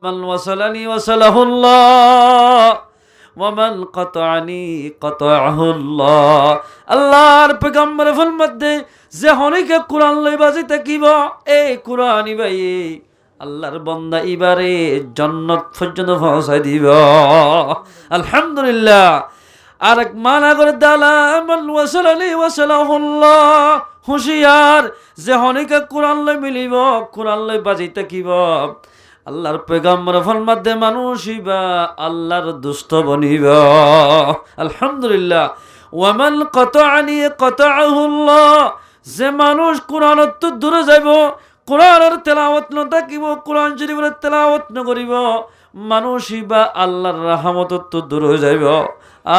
من وصلني وصله الله ومن قطعني قطعه الله আল্লাহর পয়গম্বর ফরমাতে যে হনিকে কোরআন লই বাজি থাকিব এই কোরআন ইবাই আল্লাহর বান্দা ইবারে জান্নাত পর্যন্ত পৌঁছাই দিব আলহামদুলিল্লাহ। আর এক মানা করে দালা মান ওয়াসালানি ওয়াসালাহুল্লাহ হুশিয়ার যে হনিকে কোরআন লই মিলিব কোরআন লই বাজি থাকিব আল্লাহর পয়গম্বর ফরমাতে মানুষইবা আল্লাহর দুষ্ট বনিব আলহামদুলিল্লাহ। ওয়ামান কাতাআনি কাতাআহুল্লাহ যে মানুষ কোরআনত তো দূরে যাইব কোরআনের তেলাওয়াত ন থাকিব কোরআন শরীফের তেলাওয়াত ন করিব মানুষইবা আল্লাহর রহমত তো দূর হয়ে যাইব।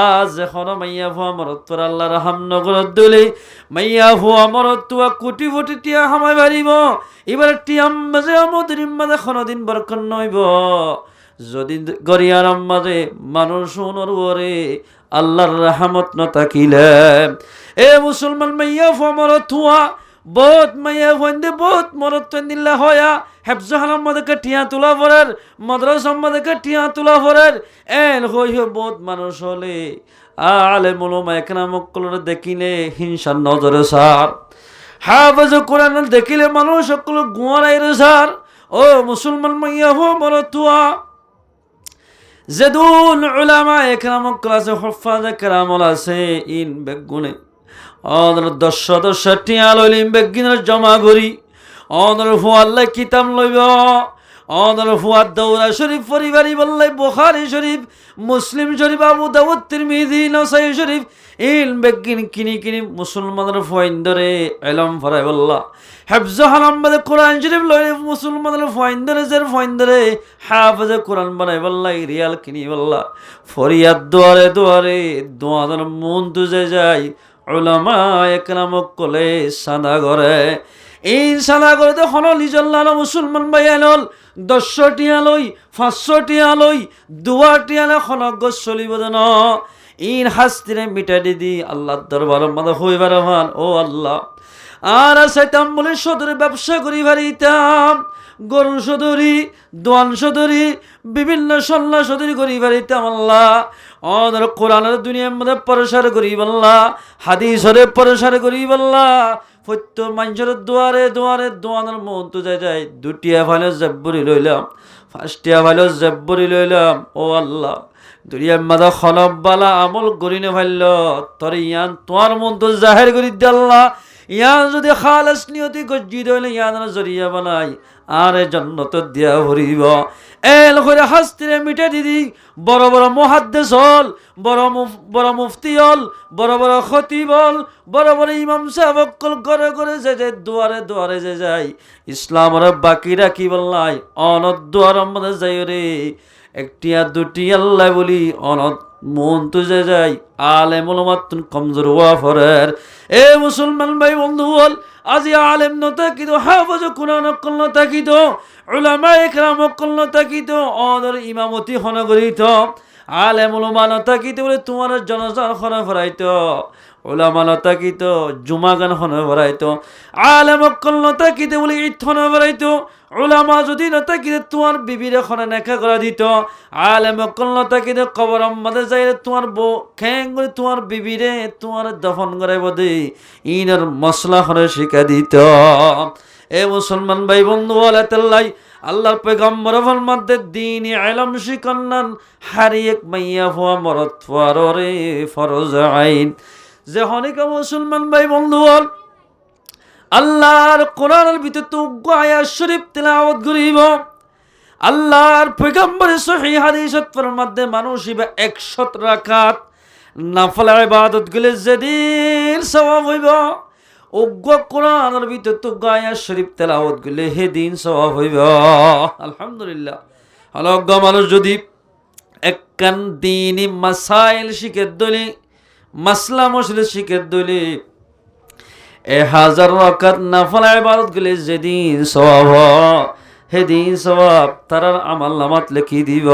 আজ এখন মাইয়া ভুয়া মরত আল্লাহ রাহাম নগরত দলি মাইয়া ভুয়া মরত কোটি কোটি টিয়া হামাই বাড়িব এবার টিয়াম মাঝে আমাদের মাঝে কোনদিন বরকন নইব যদি গরিয়ার মাঝে মানুষ নরবরে আল্লাহর রহমত ন থাকিলে এ মুসলমান মাইয়া ভুয়া মরত হুয়া বহুত মাইয়া ভুয়ান্দে বহুত মরত নিল্লা হয়া হেফজহানার মধ্যে টিয়া তোলা পড়ের মাদ্রাসার মধ্যে টিয়া তোলা পড়ের এন হই বহুত মানুষ হলে আলেম উলামা একরামকলরে দেখিলে হিংসার নজরে সার হাফেজ কোরআন দেখিলে মানুষ সকল গুয়ারাইরে সার ও মুসলমান মাইয়া হো মরতুয়া যেদুন উলামা একরামকল আছে হুফাজ একরামল আছে ইন বেগুনে অদর দশ টিয়া লইলিম বেগিনের জমা করি অনর ফুয়াল্লাই কিতাব লইব অনর ফুয়াদ দৌরা শরীফ পরিবারি বললাই বুখারী শরীফ মুসলিম শরীফ আবু দাউদ তিরমিজি নাসাই শরীফ ইল বেগিন কিনি কিনি মুসলমানের ফাইন্দরে ইলম ফরাই বল্লা হিফজ হালামবাদে কোরআন শরীফ লইলে মুসলমানের ফাইন্দরে জের ফাইন্দরে হাফেজ কোরআন বানাই বল্লাই রিয়াল কিনি বল্লা ফরিয়াদ দুয়ারে দুয়ারে দোয়াদের মন তুজে যায় উলামা একরামক কলে সাদা করে এই সাদা করে তো হল লিজল্লাহ মুসলমান ভাইয়ানল 10 টিয়া লই 500 টিয়া লই 2 টিয়া খনক গছ চলিব যেন ইন হাস্তিরে মিটাই দি আল্লাহর দরবার মাদা হইবার মান ও আল্লাহ আর সেতাম বলে সদরে ব্যবসা করি বাড়িতাম গরু সদরি দোয়ান সদরি বিভিন্ন সল্লা সদরি করি বাড়িতাম আল্লাহ অনর কোরআনের দুনিয়ার মধ্যে প্রসার করি আল্লাহ হাদিসরে প্রসার করি আল্লাহ প্রত্যেক মানুষের দুয়ারে দুয়ারে দোয়ানের মন তো যায় 2টিয়া ভালো জব্বরি লইলাম 5টিয়া ভালো জব্বরি লইলাম ও আল্লাহ দুনিয়ার মাদা খলব বালা আমল করিনে ভাল্য তোর ইয়ান তোমার মন তো জাহের করি দে আল্লাহ ইয়ান যদি খালাস নিয়তি গজ্জিদ হইলে ইয়ানের জরিয়া বানাই আর জান্নাত দিয়া ভরিব এল করে হাস্তিরে মিটে দিদি বড় বড় মুহাদ্দিস হল বড় মুফতি হল বড় বড় খতিব হল বড় বড় ইমাম সাহেব কল করে করে যে দুয়ারে দুয়ারে যে যায় ইসলামের বাকি রাখি বললাই অনদ দুয়ার মধ্যে যাই রে একটিয়া দুটি আল্লাহ বলি অনদ মন তুজে যায় আলেম উলামাতুন কমজোর ওয়া ফরের এ মুসলমান ভাই বন্ধু বল আজি আলেম ন তাকিদ হাফেজ কোরআন কল ন তাকিদ উলামা ইকরাম কল ন তাকিদ অদর ইমামতি হনগরিত আলেম উলামা ন তাকিদ বলে তোমার জনজান হন ফরাইত উলামা ন তাকিদ জুমা গান হন ফরাইত আলেম কল ন তাকিদ বলে ঈদ হন ফরাইত উলামা যদি ন তাকিদ তোমার বিবিরে খনে নেকা করা দিত আলেম কল ন তাকিদ কবর মধ্যে যাইলে তোমার বউ খেং করে তোমার বিবিরে তোমার দফন করাইব দে ইনার মশলা হরে শিখা দিত এ মুসলমান ভাই বন্ধু আল্লাহ আল্লাহর পয়গম্বর ফরমাতে দ্বীন ইলম শিখান্নান হারিয়েক মাইয়া হওয়া মরত ফাররে ফরজ আইন যে হনিকা মুসলমান ভাই বন্ধু আল্লাহর কোরআনের ভিতরে তো আয়াত শরীফ তেলাওয়াত করিব আল্লাহর পয়গম্বরের সহিহ হাদিসত ফরমাতে মানুষ ইবা 100 রাকাত নফল ইবাদত গুলো যেদিন সওয়াব হইব ওগ্য কোরআনের ভিতর তো আয়াত শরীফ তেলাওয়াত গুলো হেদিন সওয়াব হইব আলহামদুলিল্লাহ। অলজ্ঞ মানুষ যদি একখান দ্বীনি মাসাইল শিখে দলি মাসলা মশলা শিখে দলি 1000 রাকাত নফল ইবাদত গুলো যেদিন সওয়াব হেদিন সওয়াব তারার আমল নামাত লিখি দিব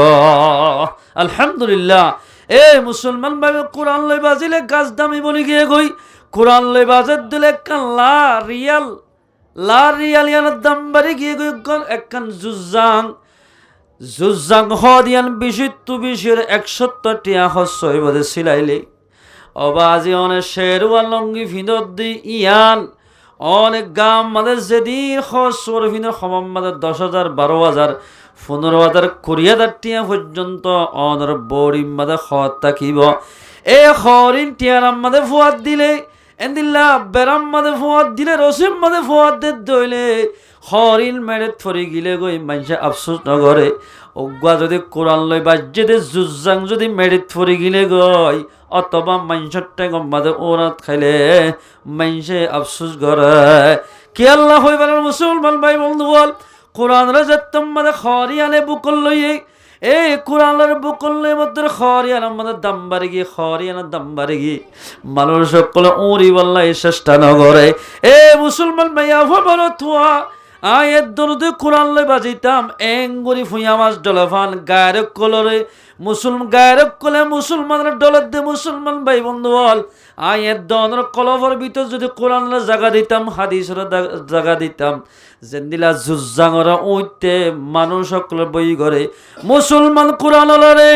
আলহামদুলিল্লাহ। এ মুসলমান ভাবে কোরআন লই বাজিলে গাছ দামি বলি গিয়ে গই কোরআন লই বাজার দিলে কাল্লা রিয়াল ইয়ানের দাম বাড়ি গিয়ে গই একখান জুজাং জুজাং হ দিয়ান বিশুদ্ধ বিষের 170 টিয়া হস্যই বোধে সিলাইলে অবাজি অনেক শেরওয়াল লঙ্গি ফিঁদত দি ইয়ান অনেক গাম মাদের যেদিন হস্যর ফিঁদর সমাম মাদের 10,000 12,000 15,000 20,000 টিয়া পর্যন্ত অনর বড়ি মাদে খত থাকিব এ খরিন টিয়ার মাদে ফুয়াদ দিলে এন্দিল্লা বেরাম মাদে ফুয়াদ দিলে রসিম মাদে ফুয়াদ দে দইলে হরিণ মেরে থরি গিলে গই মানুষে আফসোস নগরে অজ্ঞা যদি কোরআন লই বাজ্যে জুজাং যদি মেরে থরি গিলে গই অথবা মানুষের টেঙ্গম মাদে ওরাত খাইলে মানুষে আফসোস করে কি আল্লাহ হইবার মুসলমান ভাই বন্ধু বল কোরআন রাজাত্তম মাদে খরিয়ানে বুকল লইয়ে এই কোরআনের বুকলের মধ্যে খরিয়ান আমাদের দাম বাড়ি গিয়ে খরিয়ানের দাম বাড়ি গিয়ে মানুষ সকলে উড়ি বললা এই চেষ্টা নগরে এ মুসলমান ভাইয়া ভালো থুয়া আয়ের দরুদে কোরআন লই বাজিতাম এঙ্গুরি ফুইয়া মাছ ডলাফান গায়ের কলরে গায়ের কলে মুসলমানের ডলার দে মুসলমান ভাই বন্ধু বল আয়ের দনের কলভর ভিতর যদি কোরআনের জায়গা দিতাম হাদিসের জায়গা দিতাম জেন্দিলা জুজাঙরা উঠতে মানুষ সকলের বই করে মুসলমান কোরআন হলারে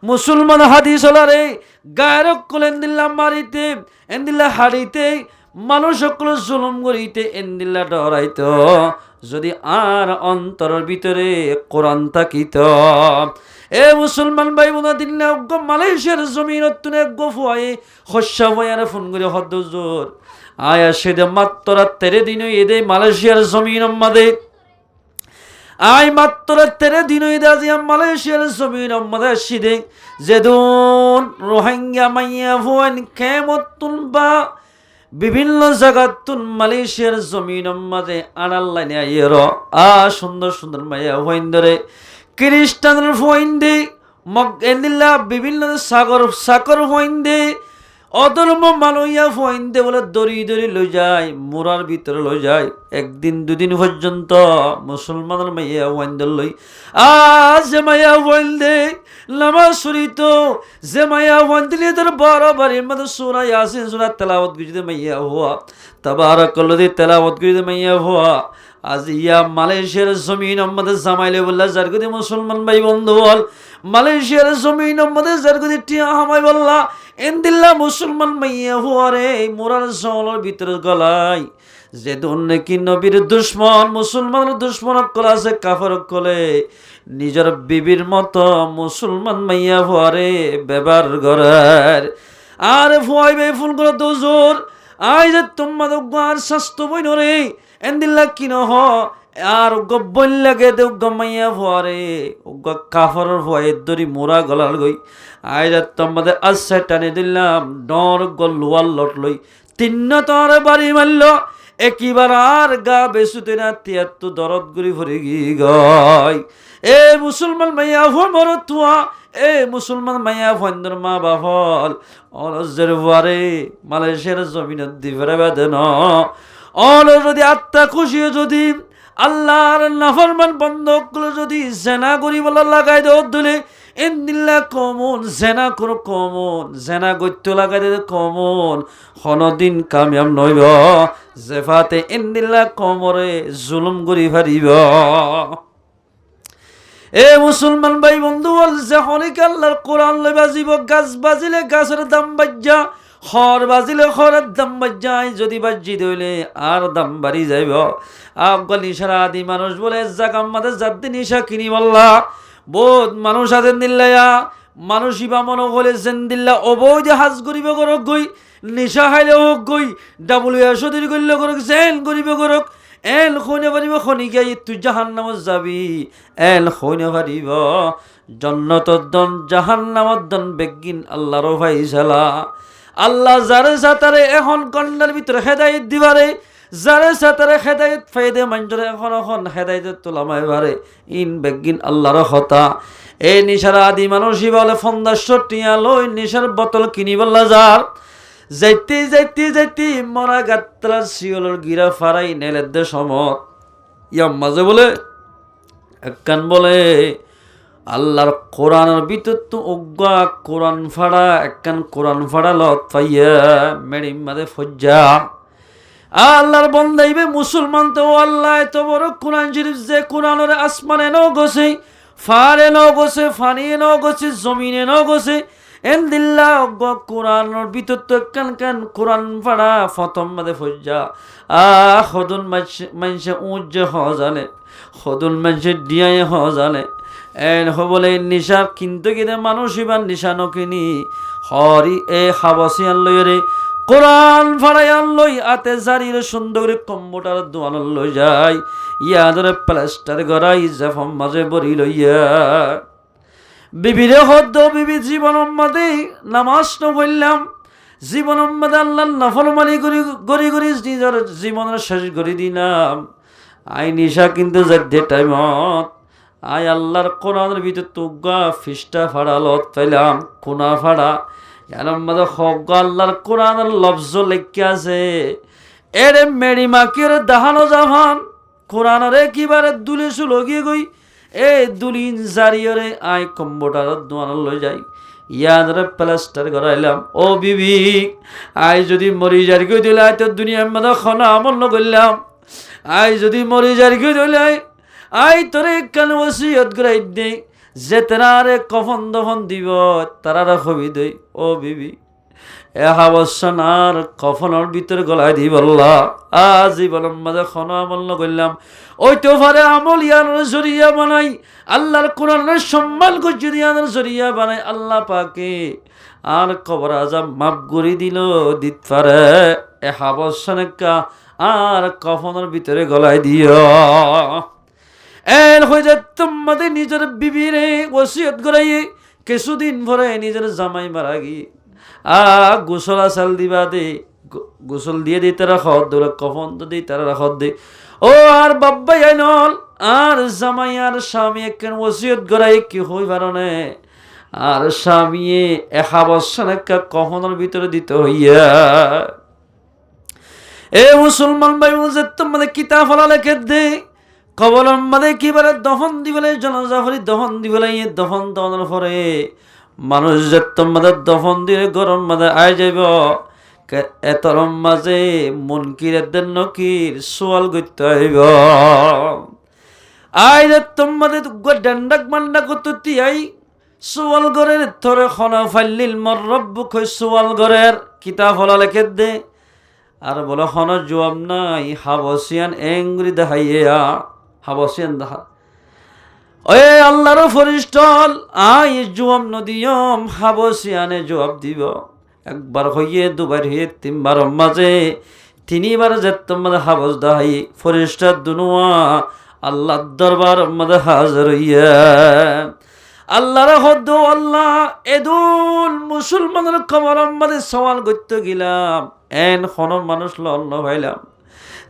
মুসলমান হাদিস হলারে গায়ের কলে এন্দিল্লা মারিতে এন্দিল্লা হারিতে মানুষ সকল জুলুম করিতে এন্দিল্লা ডরাইত যদি আর অন্তরের ভিতরে কোরআন থাকিত এ মুসলমান ভাই বোনা দিল্লা মালয়েশিয়ার জমিন তুনে গোফুয়াই খসা বয়ার ফোন করে হদ্দুজোর আয়া সেদে মাত্র 13 দিন এদে মালয়েশিয়ার জমিন মাদে আই মাত্র 13 দিন এদে আজিয়া মালয়েশিয়ার জমিন মাদে সিদে যেদুন রোহিঙ্গা মাইয়া ভুয়ান কেমতুন বা বিভিন্ন জায়গাতুন মালয়েশিয়ার জমিন মাঝে আনার লাইনে আইয়ের সুন্দর সুন্দর মাইয়া হইন্দরে খ্রিস্টানের হইন্দে এন্দিল্লা বিভিন্ন সাগর হইন্দে অধর্ম মানইয়া হইন্দে বলে দড়ি দড়ি লই যায় মোরার ভিতরে লই যায় একদিন দুদিন পর্যন্ত মুসলমানের মাইয়া হইন্দে লই যে মাইয়া হইন্দে নামাজ শরীত যে মাইয়া হইন্দে তোর বড় বাড়ির মধ্যে সূরা ইয়াসিন সূরা তেলাওয়াত গুজিতে মাইয়া হওয়া তাবারাকাল্লাযী তেলাওয়াত গুজিতে মাইয়া হওয়া আজ ইয়া মালয়েশিয়ার জমিন আমাদের জামাইলে বললা যার গদি মুসলমান ভাই বন্ধু বল মালয়েশিয়ার জমিন আমাদের যার গদি টিয়া হামাই বললা এন্দিল্লা মুসলমান মাইয়া হুয়ারে মোরার জলের ভিতরে গলাই যে নাকি নবীর দুশ্মন মুসলমানের দুশ্মন কল আছে কাফর কলে নিজের বিবির মতো মুসলমান মাইয়া হুয়ারে ব্যবহার করার আর ফুয়াই বে ফুল করে দোজোর আই যে তোমাদের গার স্বাস্থ্য বই নরে এন্দিল্লা কিনো হ আর গব্বল লাগে দেও গমাইয়া ভরে কাফর ভয়ে দড়ি মোরা গলাল গই আইরা তোমাদের আশা টানে দিলাম ডর গলুয়াল লট লই তিন্ন তোর বাড়ি মারল একইবার আর গা বেসুতে না তিয়াত্তু দরদ গুড়ি ভরে গি গয় এ মুসলমান মাইয়া ভো মর তুয়া এ মুসলমান মাইয়া ভন্দর মা বাফল অনজের ভরে মালয়েশিয়ার জমিনের দিভরে বেদন অল যদি আত্মা খুশি যদি আল্লাহর নাফরমান বন্ধকগুলো যদি জেনা করি বলা লাগাই দেও দিলে এন্দিল্লা কমন জেনা করো কমন জেনা গত্য লাগাই দে কমন হনদিন কামিয়াম নইব জেফাতে এন্দিল্লা কমরে জুলুম করি ফারিব এ মুসলমান ভাই বন্ধু বল যে হনিক আল্লাহর কোরআন লই বাজিব গাছ বাজিলে গাছের দাম বাজ্যা খর বাজিলে খরের দাম বাজ্যায় যদি বাজি দইলে আর দাম বাড়ি যাইব আফগান নিশার আদি মানুষ বলে জাক আমাদের জাতি নিশা কিনি বললা বোধ মানুষ আদেন দিল্লাইয়া মানুষই বা মনে হলে জেন্দিল্লা অবৈধ হাজ করিব করক গই নিশা খাইলে হোক গই WHO দিন করলে করক জেল করিব করক এল খৈনে পারিব খনিকাই তুই জাহান্নামত যাবি এল খৈনে পারিব জন্নতর দন জাহান্নামত দন বেগিন আল্লাহর ফাইসালা আল্লাহ যারে সাতারে এখন কন্যার ভিতরে হেদায়েত দিবারে যারে সাতারে হেদায়েত ফাইদে মানুষরে এখন হেদায়েতের তোলামায় বারে ইন বেগিন আল্লাহর হতা এই নিশার আদি মানুষই বলে 1500 টিয়া লই নিশার বোতল কিনি বললা যার যাইতে যাইতে যাইতে মরা গাত্রা শিওলর গিরা ফারাই নেলের দে সমত ইয়াম মাঝে বলে একখান বলে আল্লাহর কোরআনের ভিতর তো অজ্ঞা কোরআন ফাড়া একখান কোরআন ফাড়া লত পাইয়া মেডিম মাঝে ফজ্জা আল্লাহর বন্দাইবে মুসলমান তো আল্লাহ এত বড় কোরআন শরীফ যে কোরআনের আসমানে ন গছে ফারে ন গছে, ফানি ন গছে, জমিনে ন গছে, এন্দিল্লা কোরআনের ভিতর তো কান কোরআন পড়া ফতম মাদে ফজ্জা সদুন মানুষে উজ্জ হ জানে, সদুন মানুষে ডিয়াই হ জানে এন হবলে নিশা কিন্তু কিনে মানুষ ইবার নিশা নকিনি হরি এ হাবসিয়ান লইরে কোরআন ফাড়াইয়ান লই আতে জারির সুন্দর কম্পিউটার দোয়ান লই যায় ইয়াদরে প্লাস্টার গড়াই জাফম মাঝে বরি লইয়া বিবিরে হদ্দ বিবি জীবন মাদে নামাজ ন বললাম জীবন মাদে আল্লাহ নাফরমানি গড়ি গড়ি নিজের জীবনের শেষ গড়ি দিলাম আই নিশা কিন্তু যাতে টাইমত আই আল্লাহর কোরআনের ভিতর তুগা ফিস্টা ফাড়া লত পাইলাম কোনা ফাড়া এরম মাদে হক আল্লাহর কোরআনের লফজ লেখা আছে এরে মেরি মাকির দাহানো জাহান কোরআনের একেবারে দুলে সুলগিয়ে গই এ দুলিন জারিয়রে আই কম্পিউটারত দোয়ান লই যাই ইয়াদরে প্লাস্টার করাইলাম ও বিবি আই যদি মরি যার গই দিলে আই তো দুনিয়ার মধ্যে খনা আমল করলাম আই যদি মরি যার গই দিলে আই তোরে কেন ওসিয়ত করাই দে যে তারারে কফন দফন দিব তারা খবি দই ও বিবি হাবসানার কফনের ভিতরে গলায় দি বললা জীবনের মাঝে খন আমল করলাম ওই তো পারে আমল ইয়ানোর জরিয়া বানাই আল্লাহর কোরআনের সম্মান করে যদি ইয়ানোর জরিয়া বানাই আল্লাহ পাকে আর কবর আজাব মাফ করে দিল দিত পারে হাবসানকা আর কফনের ভিতরে গলায় দিও এর হয়ে যায় তোমাদের নিজের বিবিরে ওসিয়ত করাইয়ে কিছুদিন পরে নিজের জামাই মারা গিয়ে গোসল আসাল দিবা দে গোসল দিয়ে দিই তারা খদ দৌড়া কফন তো দিই তারা খদ দে ও আর বাব্বাই আইনল আর জামাই আর স্বামী একখান ওসিয়ত গড়াই কি হই পারনে আর স্বামী বছর একটা কফনের ভিতরে দিতে হইয়া এ মুসলমান ভাই যে তোমাদের কিতাব ফলা লেখে দে কবল মাদে কিবারে দফন দিবলে জনজাফরি দফন দিবলে দফন দফনের পরে মানুষ যে তোমাদের দফন দিয়ে গরম মাঝে আয় যাইব এতরম মাঝে মুনকিরের নকির সোয়াল করতে হইব আয় যে তোমাদের ডান্ডাক মান্ডা করতে আই সোয়াল গড়ের থরে খনা ফাইলিল মর রব্বুক হই সোয়াল গড়ের কিতাব হলা লেখে দে আর বলে খন জবাব নাই হাবসিয়ান এঙ্গুরি দেখাইয়া হাবসিয়ান দেখা ওই আল্লাহর ফরিস্টল আই জবাব নদিয়ম হাবসিয়ানে জবাব দিব একবার হইয়ে দুবার হইয়ে তিনবার মাঝে তিনবার যে তোমাদের হাবস দাহাই ফরিস্টার দুনুয়া আল্লাহর দরবার মাঝে হাজির হইয়া আল্লাহর হদ্দ আল্লাহ এদুল মুসলমানের কবর মাঝে সওয়াল করতে গেলাম এন খন মানুষ লন্ন ভাইলাম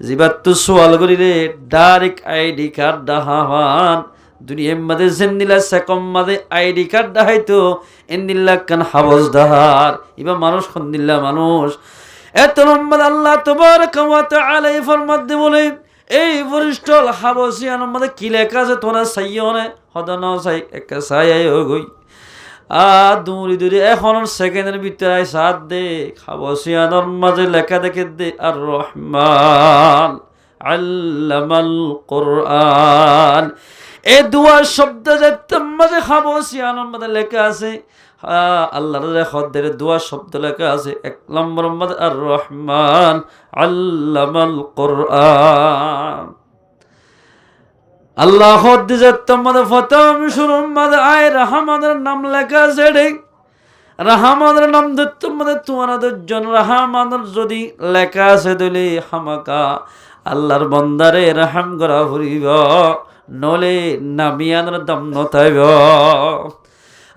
জিবার তো সওয়াল করি রে ডাইরেক্ট আইডি কার্ড দাহান দুনিয়ার মাঝে জেন্দিলা সেকম মাঝে আইডি কার্ড দাহাইতো এন্দিল্লা কান হাবস দাহার এবার মানুষ খন্দিল্লা মানুষ এত নম্বর আল্লাহ তাবারাকা ওয়া তাআলা এই ফরমান দে বলে এই বরিষ্ঠল হাবসিয়ানের মধ্যে কি লেখা আছে তোরা সাইয়নে হদন সাই এক সাই গই দূরি দূরি এখন সেকেন্ডের ভিতরে সাত দে হাবসিয়ানের মাঝে লেখা দেখে দে আর রহমান আল্লামাল কোরআন এই দুয়ার শব্দ যে মাঝে হাবসিয়ানের মধ্যে লেখা আছে আল্লাহর খদ্দের দুয়া শব্দ লেখা আছে এক নম্বর মধ্যে আর রহমান আল্লামাল কোরআন আল্লাহ খদ্দি যে তোমাদের প্রথম শুরুর মধ্যে আয় রহমানের নাম লেখা আছে রে রহমানের নাম তোমাদের তোমাদের জন রহমানের যদি লেখা আছে দলি হামাকা আল্লাহর বন্দারে রহম করা ফুরিব নলে নামিয়ানের দাম নথাইব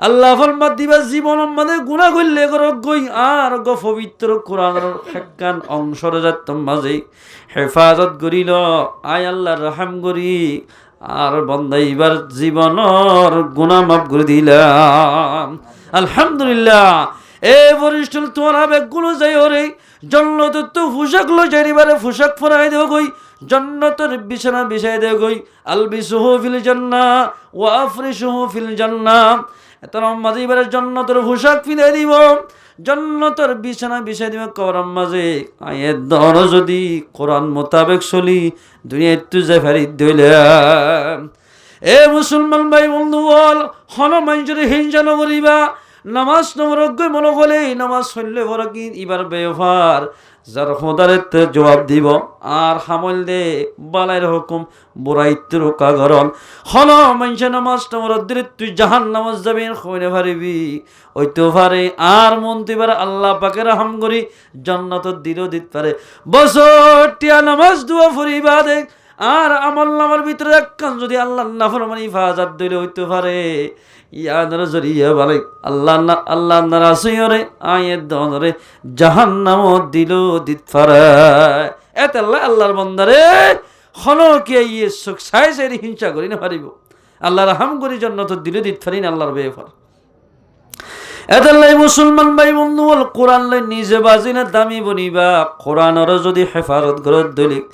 আল্লাহ ফরমাত দিবা জীবন মানে গুনাহ করলে গই আর গো পবিত্র কোরআনের হেকান অংশর যাত মাঝে হেফাজত করিল আয় আল্লাহ রহম করি আর বান্দা এবার জীবনের গুনাহ মাফ করে দিলাম আলহামদুলিল্লাহ এ বরিষ্ঠ তোমার বেগুলো যাই ওরে জন্নত তো পোশাক লো যাইবারে পোশাক পরাই দেও গই জান্নাতের বিছানা বিছাই দেও গই আলবিসুহু ফিল জান্নাহ ওয়া আফরিশুহু ফিল জান্নাহ এতর মাঝে এবারে জান্নাতের পোশাক ফিরে দিব জান্নাতের বিছানা বিছাই দিব কবরের মাঝে আয়ের দর যদি কোরআন মোতাবেক চলি দুনিয়া একটু যে ফেরি দিলাম এ মুসলমান ভাই বন্ধু বল হন মানুষের হিংসা নগরিবা নামাজ নমরজ্ঞ মনে হলে নামাজ হইলে বড় কি এবার ব্যবহার যার খোদারের জবাব দিব আর হামল দে বালাইর হুকুম বুড়াইত্র কাগরণ হন মানুষ নামাজ নমরদ্দের তুই জাহান নামাজ যাবেন হইনে পারিবি ওইতো পারে আর মন্ত্রী পারে আল্লাহ পাকে রাহাম করি জান্নাত দিল দিতে পারে বছর টিয়া নামাজ দুয়া ফুরিবা দেখ আর আমল নামার ভিতরে একখান যদি আল্লাহ নাফরমানি ফাজাত দিলে হইতে পারে ইয়াদের জরিয়া বলে আল্লাহ নারাসিয়রে আয়ের দনরে জাহান্নাম দিল দিত পারে এতে আল্লাহর বান্দারে হনকে ইয়ে সুখ সাইজের হিংসা করি না পারিব আল্লাহর হাম করি জান্নাত দিল দিত পারি না আল্লাহর বেফার এতাল্লাই মুসলমান ভাই বন্ধু বল কোরআন লাই নিজে বাজি না দামি বনিবা কোরআনের যদি হেফাজত করত দলিক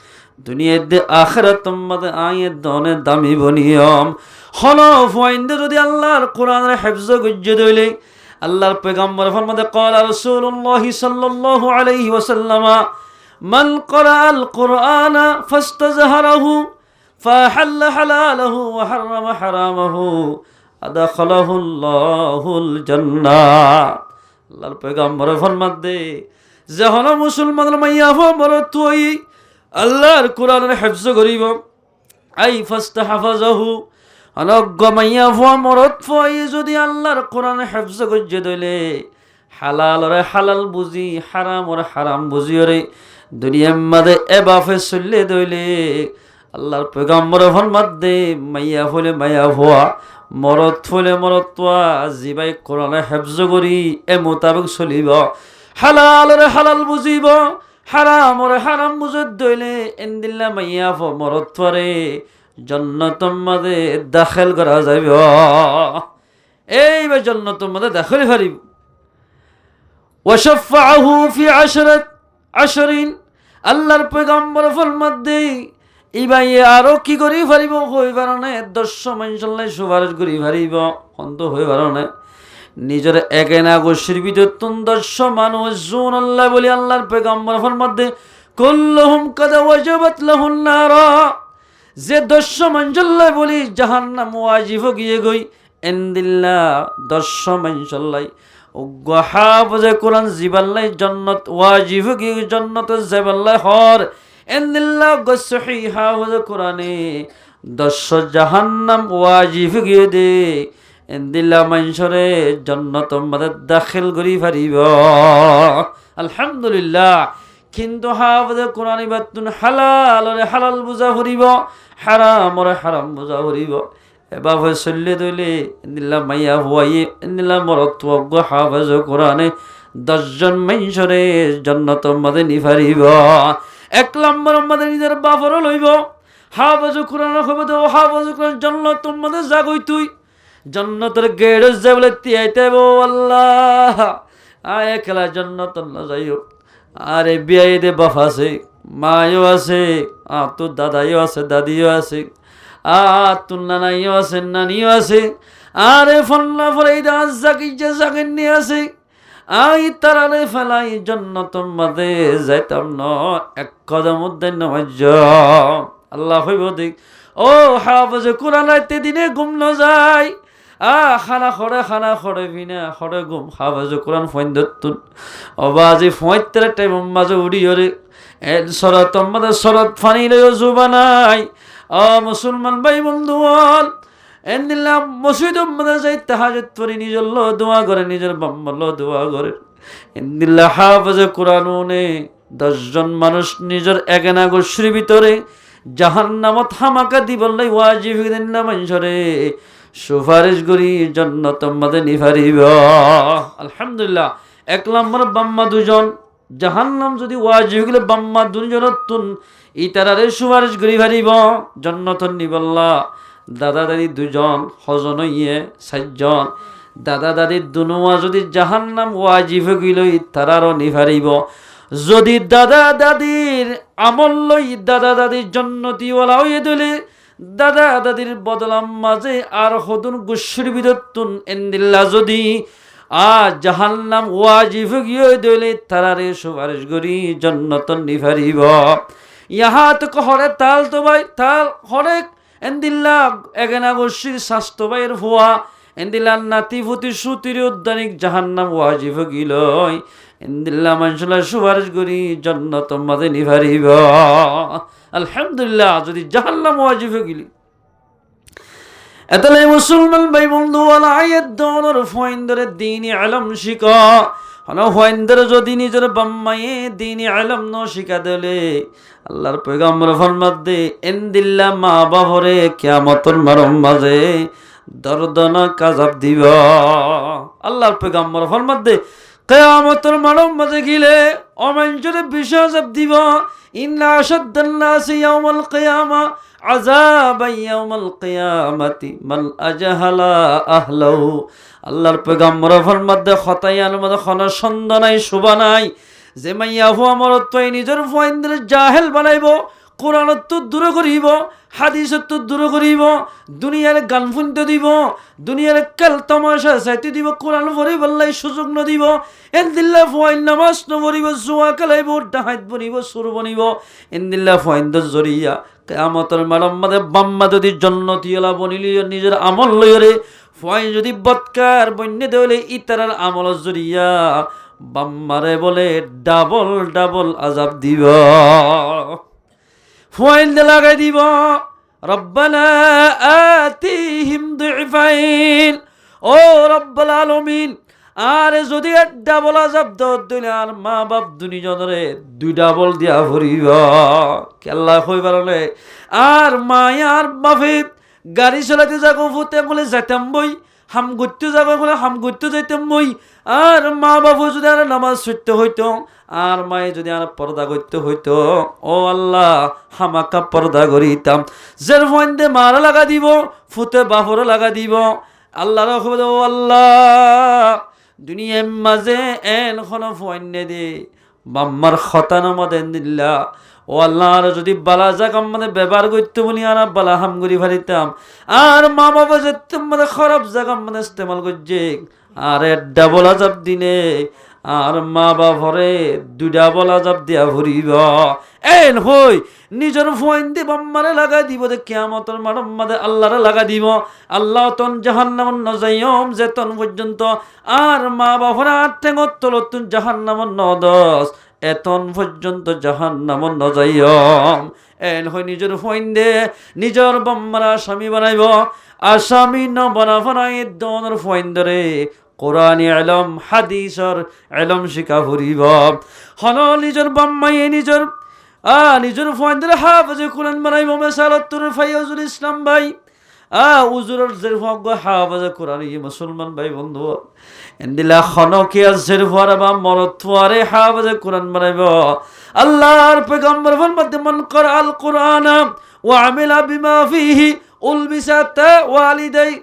দুনিয়ার দে আখিরাত তোমাদের আয়ের দনে দামি বনিয়ম হনফ ওয়াইন্দে যদি আল্লাহর কোরআনের হেফজ গজ্জে দইলে আল্লাহর পয়গম্বর ফরমাতে ক্বালা রাসূলুল্লাহ সাল্লাল্লাহু আলাইহি ওয়াসাল্লাম মান ক্বারাআল কুরআনা ফাস্তাজহারাহু ফাহাল্লা হালালাহু ওয়া হারামা হারামাহু আদাখালাহুল্লাহুল জান্নাহ আল্লাহর পয়গম্বর ফরমাতে যে হন মুসলমানের মাইয়া বড় তুই আল্লাহর কোরআনের হেফজ করিব আই ফাস্তাহফাজাহু অনজ্ঞ মাইয়া ভুয়া মরত ফুয়াই যদি আল্লাহর কোরআনের হেফজ গজ্জে দইলে হালালরে হালাল বুঝি হারামরে হারাম বুঝিওরে দুনিয়ার মাঝে এবাফে চললে দইলে আল্লাহর পয়গম্বর ফরমাত দে মাইয়া ফুলে মাইয়া ভুয়া মরত ফুলে মরত তোয়া জিবাই কোরআনের হেফজ করি এ মোতাবেক চলিব হালালরে হালাল বুঝিব হারামরে হারাম বুঝত দইলে এন্দিল্লা মাইয়া ফ মরত তোয়ারে জান্নাতের মধ্যে দাখিল করা যাইব এইবার জান্নাতের মধ্যে দাখিল করিব ওয়াশফাআহু ফি আশরিন আল্লাহর পয়গম্বর ফরমাত দেই ইবাই আরো কি করি পারিব হই পারনে 10 মানুষলাই সুপারিশ করি পারিব অন্ত হই পারনে নিজের একেনা গোষ্ঠীর ভিতর 10 মানুষ জুন আল্লাহ বলি আল্লাহর পয়গম্বর ফরমাত দে কুল্লুহুম কাদ ওয়াজাবাত লাহুন নার যে 10 মানুষলাই বলি জাহান্নাম ওয়াজিব গিয়ে গই এন্দিল্লা 10 মানুষলাই হাফেজে কোরআন জিবাল্লাই জান্নাত ওয়াজিব গিয়ে জান্নাত যাবাল্লাই হর এন্দিল্লা গসহি হাফেজে কোরআনে 10 জাহান্নাম ওয়াজিব গিয়ে দে এন্দিল্লা মানুষরে জান্নাতের মধ্যে দাখিল করি পারিব আলহামদুলিল্লাহ কিন্তু হাফেজে কোরআন বাতুন হালালরে হালাল বুঝা ফুরিব হারামরে হারাম বুঝা ফুরিব এভাবে চললে দইলে এন্দিল্লা মাইয়া হুয়াই এন্দিল্লা মরত হাফেজে কোরআনে 10 জন মানুষরে জান্নাতের মধ্যে নি পারিব 1 নম্বর মধ্যে নিজের বাপরও লইব হাফেজে কোরআন হবে তো হাফেজে কোরআন জান্নাতের মধ্যে যাগই তুই জান্নাতের গেট যাবলে তিয়াইতে আল্লাহ আয় খেলা জান্নাত না যাইও আরে বিয়াই দে বাপ আছে মায়ও আছে তোর দাদাইও আছে দাদিও আছে তোর নানাইও আছে নানিও আছে আরে ফল্লা ফলাই দাস জাগিয়ে জাগেন নিয়ে আছে আই তারারে ফেলাই জান্নাতের মধ্যে যাইতাম না 1 কদম উদ্যান নামাজ আল্লাহ হইব দেখ ও হাফেজে কোরআন রাইতে দিনে ঘুম ন যায় খানা খড়ে বিনা খড়ে ঘুম হাফেজে কোরআন ফইন্দতুন অবাজি ফইতের টাইম মাঝে উড়িয়রে সরাত আমাদের সরাত ফানি লইও জুবানাই মুসলমান ভাই বন্ধু বল এন্দিল্লা মসজিদ আমাদের যাই তাহাজ্জুদ পড়ি নিজের লো দোয়া করে নিজের বাম্মার লো দোয়া করে এন্দিল্লা হাফেজে কোরআনুনে 10 জন মানুষ নিজের একেনা গোষ্ঠীর ভিতরে জাহান্নামত হামাকা দিবল্লাই ওয়াজিব দিন না মানুষরে সুপারিশ করি জান্নাতের মধ্যে নি পারিব আলহামদুলিল্লাহ 1 নম্বর বাম্মা 2 জন জাহান্নাম যদি ওয়াজিব গেলে বাম্মা 2 জনতুন ইতারারে সুপারিশ করি পারিব জান্নাতন নিবল্লা দাদা দাদি 2 জন হজন ইয়ে 4 জন দাদা দাদির দুনুয়া যদি জাহান্নাম ওয়াজিব গিলো ইতারারও নি পারিব যদি দাদা দাদির আমল লই দাদা দাদির জান্নাতি ওয়ালা হইয়ে দিলে দাদা দাদির বদলাম মাঝে আর হদুন গুশ্বর বিদতুন এন্দিল্লা যদি জাহান্নাম ওয়াজিব গিয়ে দিলে তারারে সুপারিশ করি জান্নাতন নি পারিব ইহা তো হরে তাল তো ভাই তাল হরেক এন্দিল্লা এগেনা গোষ্ঠীর স্বাস্থ্য ভাইয়ের ভুয়া এন্দিল্লা নাতি ফুতি সুতির উদ্যানিক জাহান্নাম ওয়াজিব গিল এন্দিল্লা মানুষলা সুপারিশ করি জান্নাত মাঝে নিভারিব আলহামদুলিল্লাহ যদি জাহান্নাম ওয়াজিব গিলি এতলে মুসলমান ভাই বন্ধু ওয়ালা আয়াত দনর ফয়ন্দরে দ্বীনি ইলম শিকা হলো ফয়ন্দরে যদি নিজের বাম্মায়ে দ্বীনি ইলম ন শিখা দিলে আল্লাহর পয়গম্বর ফরমাতে এন্দিল্লা মা বাবরে কিয়ামতের মাঝে দর্দনাক আযাব দিব আল্লাহর পয়গম্বর ফরমাতে কিয়ামতের মাঝে গিলে অমানজরে বিশাল আযাব দিব ইন্না আশাদ্দান নাসি ইয়াউমাল কিয়ামা আযাবান ইয়াউমাল কিয়ামাতি মান আজহালা আহলাহু আল্লাহর পয়গম্বর ফরমাতে খতায়ার মধ্যে কোনো সন্দেহ নাই শোভা নাই যে মাইয়া হুয়া মরত্বই নিজের ফয়ন্দের জাহেল বানাইব কোরআনত তো দূর করিব হাদিসত তো দূর করিব দুনিয়ার গান শুনতে দিব দুনিয়ার কাল তামাশা চাইতে দিব কোরআন পড়ি বললাই সুযোগ নদিব এন্দিল্লা ফয়ন নামাজ নবরিব জুয়া খেলাইব ডাহাত বনিব সুর বনিব এন্দিল্লা ফয়ন্দের জরিয়া কিয়ামতের মাধ্যমে বাম্মা যদি জন্নতিওয়ালা বনিলি নিজের আমল লইরে ফয়ন যদি বৎকার বন্য দেলে ইতারার আমল জরিয়া বাম্মারে বলে ডাবল ডাবল আযাব দিব ফয়ন লাগাই দিব রব্বানা আতিহিম দুইফাইন ও রব্বুল আলামিন আর যদি ডাবল আযাব দিলে আর মা বাপ দুনিজনরে দুই ডাবল দিয়া ভরিব কেল্লা কই পারলে আর মায়ার বাপে গাড়ি চালাতে যাবো ফুতে বলে যাইতাম বই হাম ঘুরতে যাবো বলে হাম ঘুরতে যাইতাম বই আর মা বাবু যদি আর নামাজ পড়তে হইতো আর মায়ে যদি আর পর্দা করতে হইতো ও আল্লাহ হামাকা পর্দা করিতাম জের ফন্দে মারা লাগা দিব ফুতে বাপরে লাগা দিব আল্লাহ রাখবে ও আল্লাহ দুনিয়ার মাঝে এন ফন্নে দে বাম্মার খতানো মদেন দিল্লা ও আল্লাহ আর যদি বালা জাগাম মানে ব্যবহার করতে বলি আর বালা হাম করি ফারিতাম আর মা বাবা যেতে মানে খারাপ জাগাম মানে ইস্তেমাল করছে আর ডাবল আযাব দিনে আর মা বাপরে দুই ডাবল আযাব দিয়া ভরিব এন হই নিজের ফয়ন দি বাম্মারে লাগা দিব দে কিয়ামতের মাঠে আল্লাহরে লাগা দিব আল্লাহ তন জাহান্নামন নজাইম যেতন পর্যন্ত আর মা বাপরা ঠেঙত তলত জাহান্নামন নদস এতন পর্যন্ত জাহান্নামন নজাইম এন হই নিজের ফয়ন দে নিজের বাম্মারা আসামি বানাইব আসামি ন বানাই দনের ফয়ন ধরে কোরআনি ইলম হাদিসর ইলম শিখা ভরিব হন নিজের বাম্মায়ে নিজের ফয়ন্দের হাফেজে কোরআন বানাইব মেসালতুর ফাইজুল ইসলাম ভাই উজুরের জের ফগ হাফেজে কোরআন ই মুসলমান ভাই বন্ধু এন্দিলা খনকিয়া জের ফরা বা মরতওয়ারে হাফেজে কোরআন বানাইব আল্লাহর পয়গম্বর ফরমাতে মান করাল কোরআন ওয়া আমিলা বিমা ফিহি উলবিসাত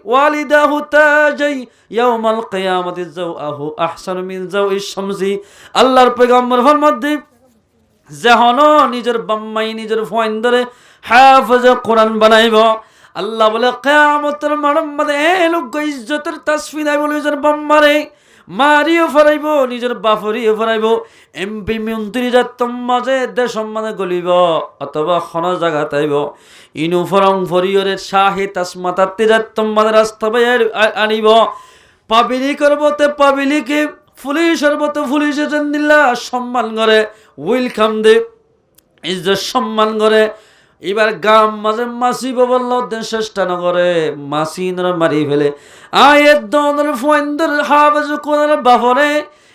ওয়ালিদাহু তাজাই ইয়াউমাল কিয়ামাতি যাওআহু আহসানু মিন যাওইশ শামসি আল্লাহর পয়গম্বর ফরমাতে যেহন নিজের বাম্মাই নিজের ফয়ন্দরে হাফেজে কোরআন বানাইব আল্লাহ বলে কিয়ামতের মাঠে লোক ইজ্জতের তাসফি নাই বলে নিজের বাম্মারে মারিও ফরাইব নিজের বাপরিও ফরাইব এমপি মন্ত্রী যাতম মাঝে দেশ সম্মানে গলিব অথবা খন জায়গা তাইব ইনু ফরং ফরিয়রে শাহে তাসমাতাতে যাতম মাঝে রাস্তা বাইর আনিব পাবলিকের মতে পাবলিকে পুলিশের মতো পুলিশে দিল্লা সম্মান করে ওয়েলকাম দে ইজ্জত সম্মান করে এবার গাম মাঝে মাসি বলল চেষ্টা না করে মাসি মারি ফেলে আয়ের দনের ফয়ন্দর হাফেজ কোরআন বাফরে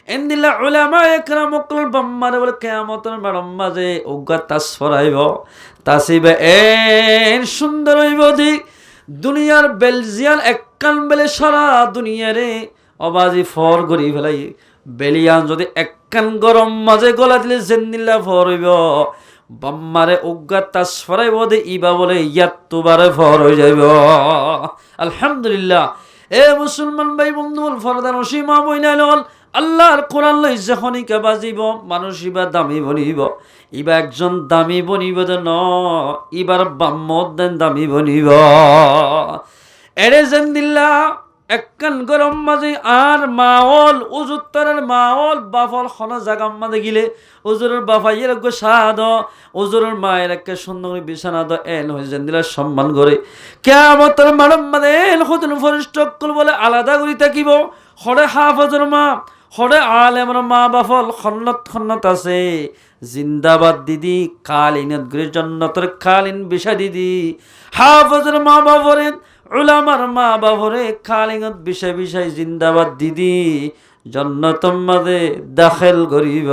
এন্দিলা উলামা একরাম ওকল বাম্মারে বলে কিয়ামতের মাঝে উগা তাস ফরাইব তাসিবে এন সুন্দর হইব দি দুনিয়ার বেলজিয়ান এককান বেলে সারা দুনিয়ারে অবাজি ফর গরি ফেলাই বেলিয়ান যদি এককান গরম মাঝে গলা দিলে জেন্দিল্লা ফর হইব বাম্মারে উগা তাস ফরাইব দে ইবা বলে ইয়াত্তুবারে ফর হয়ে যাইব আলহামদুলিল্লাহ এ মুসলমান ভাই বন্ধু ফরদান সীমা বইনাইল আল্লাহর কোরআন লই যখনই কে বাজিব মানুষ ইবা দামি বনিব ইবা একজন দামি বনিব ন ইবার বাম্মদ দেন দামি বনিব এরে জেন্দিল্লা একখান গরম মাঝে আর মাওল উজুত্তরের মাওল বাফল খনা জাগাম মাঝে গিলে উজুরের বাফাইয়ের গো সাদ উজুরের মায়ের একটা সুন্দর বিছানা দ এন হয়ে জেন্দিলা সম্মান করে কিয়ামতের মানব মানে এন হতুন ফরিষ্টকল বলে আলাদা করি থাকিব হরে হাফজর মা হরে আলেমর মা বাফল খন্নত আছে জিন্দাবাদ দিদি কালিনত গৃহ জন্নতর কালিন বিষা দিদি হাফজর মা বাবরে উলামার মা বাবরে কালিনত বিষয় জিন্দাবাদ দিদি জন্নতর মাঝে দাখিল করিব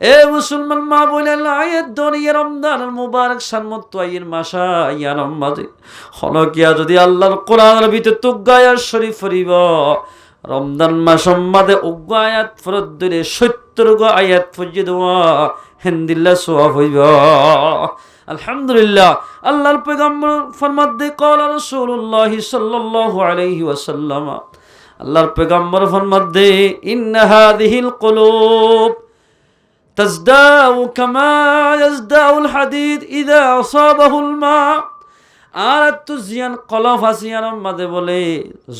এ মুসলমান মা বলেন আয়াত দনিয়া রমজানুল মুবারক সানমত আইয়ের মাসা ইয়ারম মাঝে হলকিয়া যদি আল্লাহর কোরআনের ভিতর তুগায়াত শরীফ পড়িব রমজান মাস মাঝে উগ্র আয়াত ফরত দিলে 70 গো আয়াত পর্যন্ত হিন্দিল্লাহ সওয়াব হইব আলহামদুলিল্লাহ আল্লাহর পয়গম্বর ফরমাতে ক্বালা রাসূলুল্লাহ সাল্লাল্লাহু আলাইহি ওয়াসাল্লাম আল্লাহর পয়গম্বর ফরমাতে ইন্না হাযিহিল কুলুব তাজদাউ কামা ইয়াজদাউল হাদিদ ইযা আসাবাহুল মা আর তো জিয়ান কলফ আসিয়ার মাঝে বলে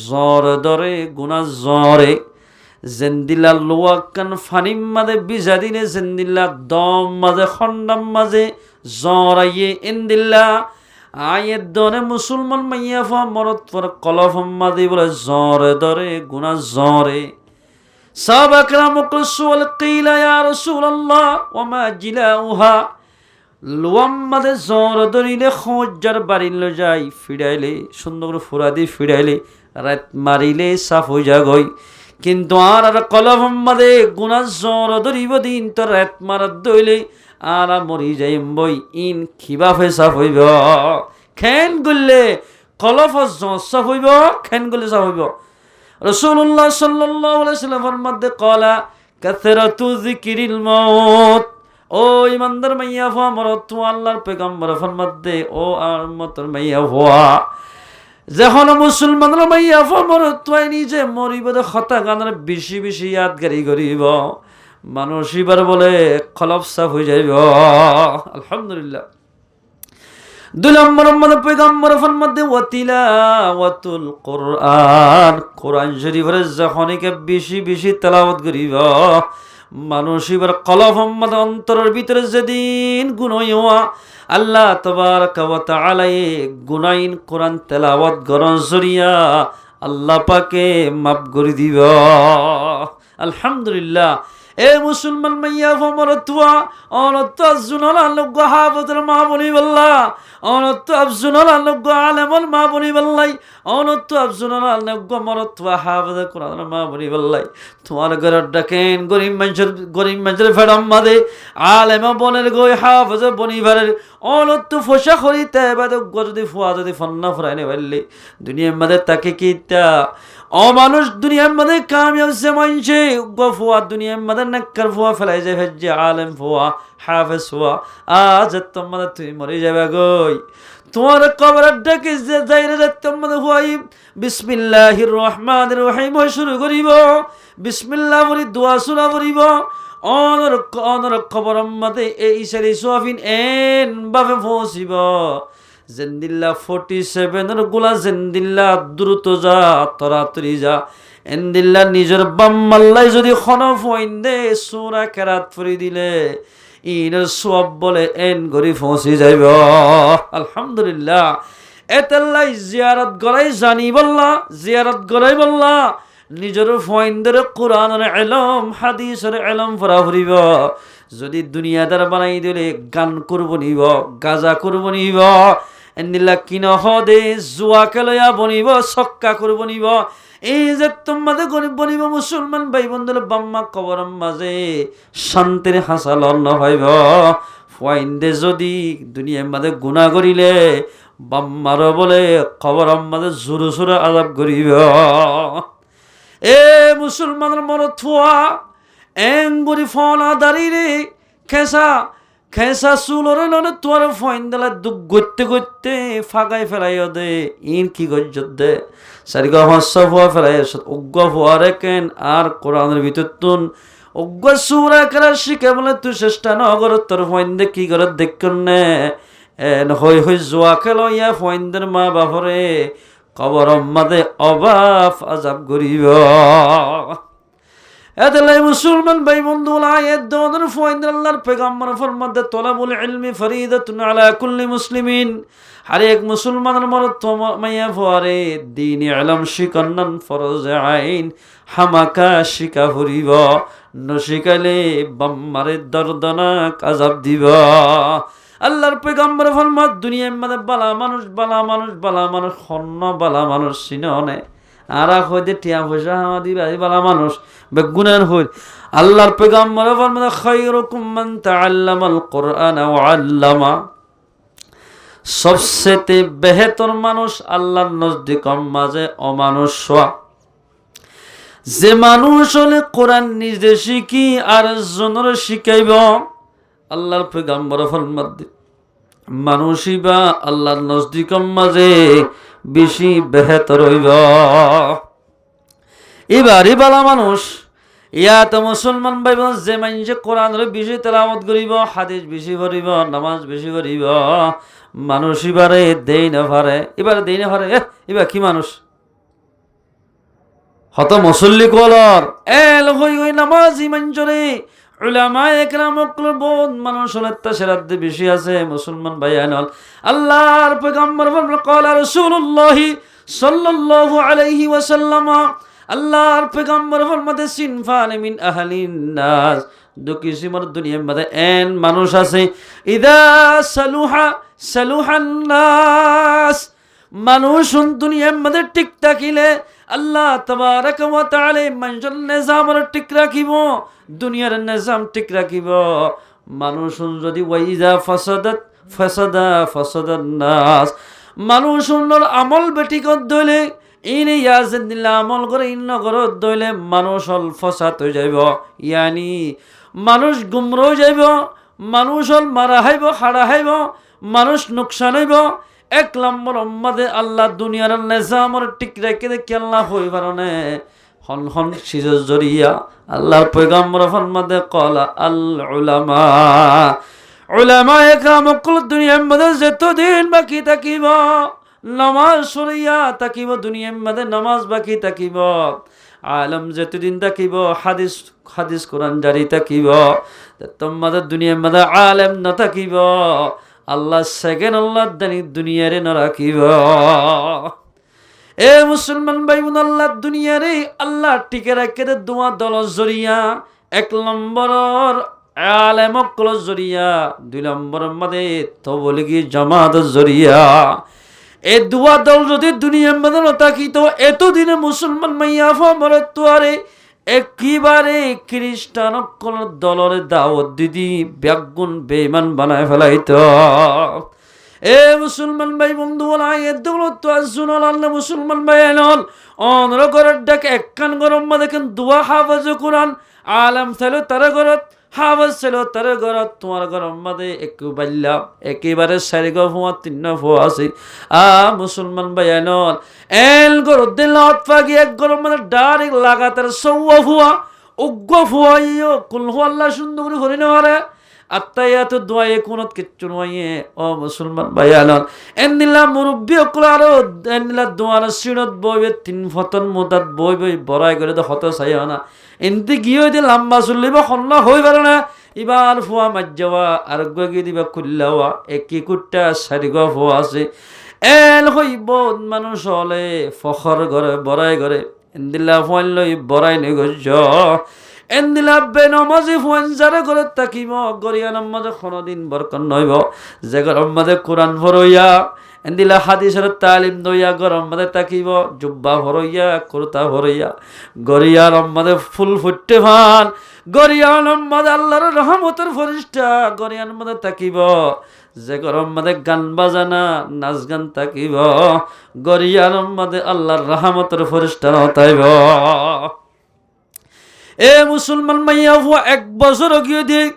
জ্বর ধরে গুনা জ্বরে জেন্দিল্লা লোয়াকান ফানিম মাঝে বিজা দিনে জেন্দিল্লা দম মাঝে খন্ডাম মাঝে জ্বর আইয়ে ইন্দিল্লা আয়ের দরে মুসলমান মাইয়া ফা মরত পর কলফ মাঝে বলে জ্বর ধরে গুনা জ্বরে সাহাবা کرام কসুল কিলা ইয়া রাসূলুল্লাহ ওয়া মা জিলাউহা লোয়াম্মাদে জ্বর ধরিলে খোঁজার বাড়িল যাই ফিরাইলে সুন্দর করে ফুরা দিয়ে ফিরাইলে রাত মারিলে সাফ হয়ে যা গই কিন্তু আর কলফম্মাদে গুনা জ্বর ধরিব দিন তো রাত মারাত দইলে আর মরি যাইম বই ইন খিবাফে সাফ হইব খেন গুললে কলফ জ্বর সাফ হইব খেন গুললে সাফ হইব রাসূলুল্লাহ সাল্লাল্লাহু আলাইহি ওয়াসাল্লামের মধ্যে কলা কাসরাতু যিকিরিল মাউত ও ইমানদার মাইয়া ফা মরত আল্লাহর পয়গম্বর ফরমাতে ও আর মতর মাইয়া হওয়া যখন মুসলমানর মাইয়া ফা মরত নিজে মরিব খতা গানের বেশি বেশি ইয়াদগারি করিব মানুষ এবার বলে খলফ সাফ হয়ে যাইব আলহামদুলিল্লাহ 2 নম্বর মধ্যে পয়গম্বর ফরমাতে ওয়াতিলাওয়াতুল কোরআন শরীফের যখনকে বেশি বেশি তেলাওয়াত করিব মানুষ এবার কলফ অন্তরের ভিতরে যেদিন গুনাহ হওয়া আল্লাহ তাবারক ওয়া তাআলা গুনাইন কোরআন তেলাওয়াত গরন জরিয়া আল্লাহ পাকে মাফ করে দিব আলহামদুলিল্লাহ এ মুসলমান মাইয়া ফমরতুয়া অনত আজুনাল আল্লাহ হাফেজের মা বলি বল্লাহ অনত আফজুনাল আল্লাহ আলেমল মা বলি বল্লাই অনত আফজুনাল আল্লাহ মরতুয়া হাফেজ কোরআন মা বলি বল্লাই তোমার ঘরের ডাকেন গরিব মানুষের ফেরাম মাদে আলেমা বনের গই হাফেজ বনিভারের অনত ফসা করিতে বাদে যদি ফুয়া যদি ফন্না ফরাইনে বললি দুনিয়ার মধ্যে তাকে কিতা ও মানুষ দুনিয়ার মধ্যে কামিয়াব সে মানছে ফুয়া দুনিয়ার মধ্যে নাক্কার ফুয়া ফেলাই যায় ভেজে আলেম ফুয়া হাফেজ ফুয়া আজ তোমাদের তুমি মরে যাবে গই তোমার কবরের ডাকে যে যাইরে যে তোমাদের হুয়াই বিসমিল্লাহির রহমানির রহিম শুরু করিব বিসমিল্লাহ বলি দোয়া শুরু করিব অনর কবরের মধ্যে এই সারি সোয়াফিন এন ভাবে পৌঁছিব জেন্দিল্লা 47 গুলা জেন্দিল্লা দ্রুত যা তরাতরি যা এন্দিল্লা নিজের বাম্মাল্লাই যদি খনফ হইন্দে সূরা কেরাত পড়ি দিলে ইনের সওয়াব বলে এন গরি পৌঁছে যাইব আলহামদুলিল্লাহ এতাল্লাই জিয়ারত গরাই জানি বল্লা জিয়ারত গরাই বল্লা নিজের ফয়ন্দের কোরআনের ইলম হাদিসের ইলম পড়া ফুরিব যদি দুনিয়াদার বানাই দিলে গান করব নিব গাজা করব নিব এন্দিল্লা কিন হদে জুয়া খেলয়া বনিব ছক্কা করব নিব এই যে তোমাদের গরিব বনিব মুসলমান ভাই বন্ধুরা বাম্মা কবরম মাঝে শান্তির হাসাল অন্ন হইব ফয়ন্দে যদি দুনিয়ার মাঝে গুনাহ করিলে বাম্মার বলে কবরম মাঝে জোরে জোরে আযাব করিব এ মুসলমানের মরত থুয়া এঙ্গুরি ফলা দাঁড়িয়ে খেসা চুলরে ননে তোর ফয়ন্দলা দুঃখ গড়তে গড়তে ফাঁকাই ফেলাই দে ইন কি গজ্জত দে সারিগা হস্য ফুয়া ফেলাই অজ্ঞ ফুয়ারে কেন আর কোরআনের ভিতর তুন অজ্ঞ সুরা করা শিখে বলে তুই চেষ্টা নগর তোর ফয়ন্দে কি করে দেখুন নে হই হই জোয়া খেল ইয়া ফয়ন্দের মা বাপরে কবর মাঝে অভাব আযাব করিব। এতলাই মুসলমান ভাই বন্ধু আয়াত দনের ফয়দা আল্লাহর পয়গম্বর ফরমাতে তলাবুল ইলমি ফরিদাতুন আলা কুল্লি মুসলিমিন, হর এক মুসলমানের মরত্ব মাইয়া ফরে দ্বীন ইলম শিকান্নান ফরজ আইন, হামাকা শিকা হরিব নশিকালে বাম্মারে দর্দনাক আযাব দিব। আল্লাহর পয়গম্বর ফরমাত দুনিয়ার মধ্যে বালা মানুষ বালা মানুষ বালা মানুষ খন্ন বালা মানুষ চিননে আর হইতে টিয়া পয়সা হামা দিবা বালা মানুষ বেগুনার হই। আল্লাহর পয়গম্বর ফরমাত খায়রুকুম মান তাআল্লামাল কুরআন ওয়া আল্লামা, সবচেয়ে বেহতর মানুষ আল্লাহর নজদিক মাঝে অমানুষ, যে মানুষ হলে কোরআন নিজে শিখি আর জনের শিখাইব। আল্লাহর পয়গম্বর ফরমাত মানুষই বা আল্লাহর নজদিক মাঝে বেশি বেহতর হইব। এবারই বালা মানুষ ইয়াত মুসলমান ভাই যে মানুষ কোরআনের বেশি তেলাওয়াত করিব, হাদিস বেশি পড়িব, নামাজ বেশি পড়িব, মানুষ এবারে দেই না পারে, এবারে দেই না পারে এবার কি মানুষ হত মুসল্লি কলর এল হই হই নামাজ ইমানজরে উলামায়ে কেরাম বহুত মানুষ হলেতা সেরাত বেশি আছে মুসলমান ভাইয়ানল। আল্লাহর পয়গম্বর ফরমান ক্বালা রাসূলুল্লাহ সাল্লাল্লাহু আলাইহি ওয়াসাল্লাম, আল্লাহর পয়গম্বর ফরমাতে সিনফান মিন আহলিন নাস, দু কিসিমের দুনিয়ার মধ্যে এন মানুষ আছে ইদা সালুহা সালুহান নাস, মানুষ দুনিয়ার মধ্যে ঠিক থাকিলে আল্লাহ তাবারক ওয়া তাআলা মানুষের নিজাম ঠিক রাখিব, দুনিয়ার নিজাম ঠিক রাখিব। মানুষ যদি ওয়াইজা ফাসাদাত ফাসাদা ফাসাদান নাস, মানুষের আমল বেটি কর দইলে ইনে ইয়াজিল্লা আমল করে ইন্ন করে দইলে মানুষ হল ফসাদ হয়ে যাইব, ইয়ানি মানুষ গুমরা হয়ে যাইব, মানুষ হল মারা হাইব হারা হাইব, মানুষ নোকসান হইব। এক নম্বর উম্মাদে আল্লাহ দুনিয়ার নিজামর ঠিক রেখে দেখি আল্লাহ হই পারনে হন হন সিজর জরিয়া আল্লাহর পয়গম্বর ফরমাতে ক্বালা আল উলামা, উলামায়ে কেরাম কুল দুনিয়ার মধ্যে যতদিন বাকি থাকিব নামাজ সরিয়া থাকিব, দুনিয়ার মধ্যে নামাজ বাকি থাকিব, আলম যতদিন থাকিব হাদিস হাদিস কোরআন জারি থাকিব, তোমাদের দুনিয়ার মধ্যে আলেম না থাকিব আল্লাহ সেকেন্ড আল্লাহ দানি দুনিয়ারে না রাখিব। এ মুসলমান ভাই বোন আল্লাহ দুনিয়ারে আল্লাহ টিকে রাখে দোয়া দল জরিয়া, এক নম্বর আলেম কল জরিয়া, দুই নম্বর মধ্যে তবলিগি জামাত জরিয়া। এই দোয়া দল যদি দুনিয়ার মধ্যে না থাকিত এতদিনে মুসলমান মাইয়া ফমরে তোয়ারে একেবারে খ্রিস্টান কোন দলের দাওয়াত দিদি ব্যাগুন বেঈমান বানায় ফেলাইত। এ মুসলমান ভাই বন্ধু আয়াত দৌলত তো শুনল আল্লাহ মুসলমান ভাই আনল অনর ঘরের ডাকে একখান গরম মা দেখেন দোয়া হাফেজ কোরআন আলেম ছিল তার ঘরত, হাফেজ ছিল তার ঘরত, তোমার গরম মাদে একটু বাল্লা একেবারে চারি গো ফুয়া তিন ফুয়া আছে। মুসলমান ভাই আনল এল গরত দিল ফাগি এক গরম মানে ডাইরেক্ট লাগাতার সৌয়া ফুয়া উগ্র ফুয়া ইয়ো কুলহু আল্লাহ সুন্দর করে হরি নেওয়ারে আত্মায়াত দোয়ায়ে কোনত কিচ্ছু নয়ে। ও মুসলমান ভাই আনল এন্দিলা মুরব্বী অকল আরো এন্দিলা দোয়ার সিনত বইবে তিন ফতন মোদাত বই বই বড়াই করে তো হত চাই না এনতি গিয়ে দিয়ে লম্বা চলিব সন্ন হয়ে পারে না। এবার ফুয়া মাজ্জাওয়া আর গিয়ে দিবা খুললাওয়া একই কুট্টা চারি গা ফুয়া আছে এল হইব মানুষ হলে ফখর ঘরে বড়াই ঘরে এন্দিলা ফুয়ান লই বড়াই নই গজ এন্দিলা বেনমাজি ফুয়ান যারা ঘরে থাকিব গরিয়া নামাজে কোনোদিন বরকত নইব, যে গরম মাঝে কোরআন ভরইয়া এন্দিলা হাদিসের তালিম দইয়া গরম মাঝে থাকিব, জুব্বা ভরইয়া কুর্তা ভরইয়া গরিয়া রম্মাদে ফুল ফুটতে ভান গরিয়া রম্মাদে আল্লাহর রহমতের ফরিস্তা গরিয়ার মাঝে থাকিব, যে গরম মাঝে গান বাজানা নাচ গান থাকিব গরিয়া রম্মাদে আল্লাহর রহমতের ফরিস্তা নতাইব। এ মুসলমান মাইয়া ফুয়া এক বছর গিয়ে দিক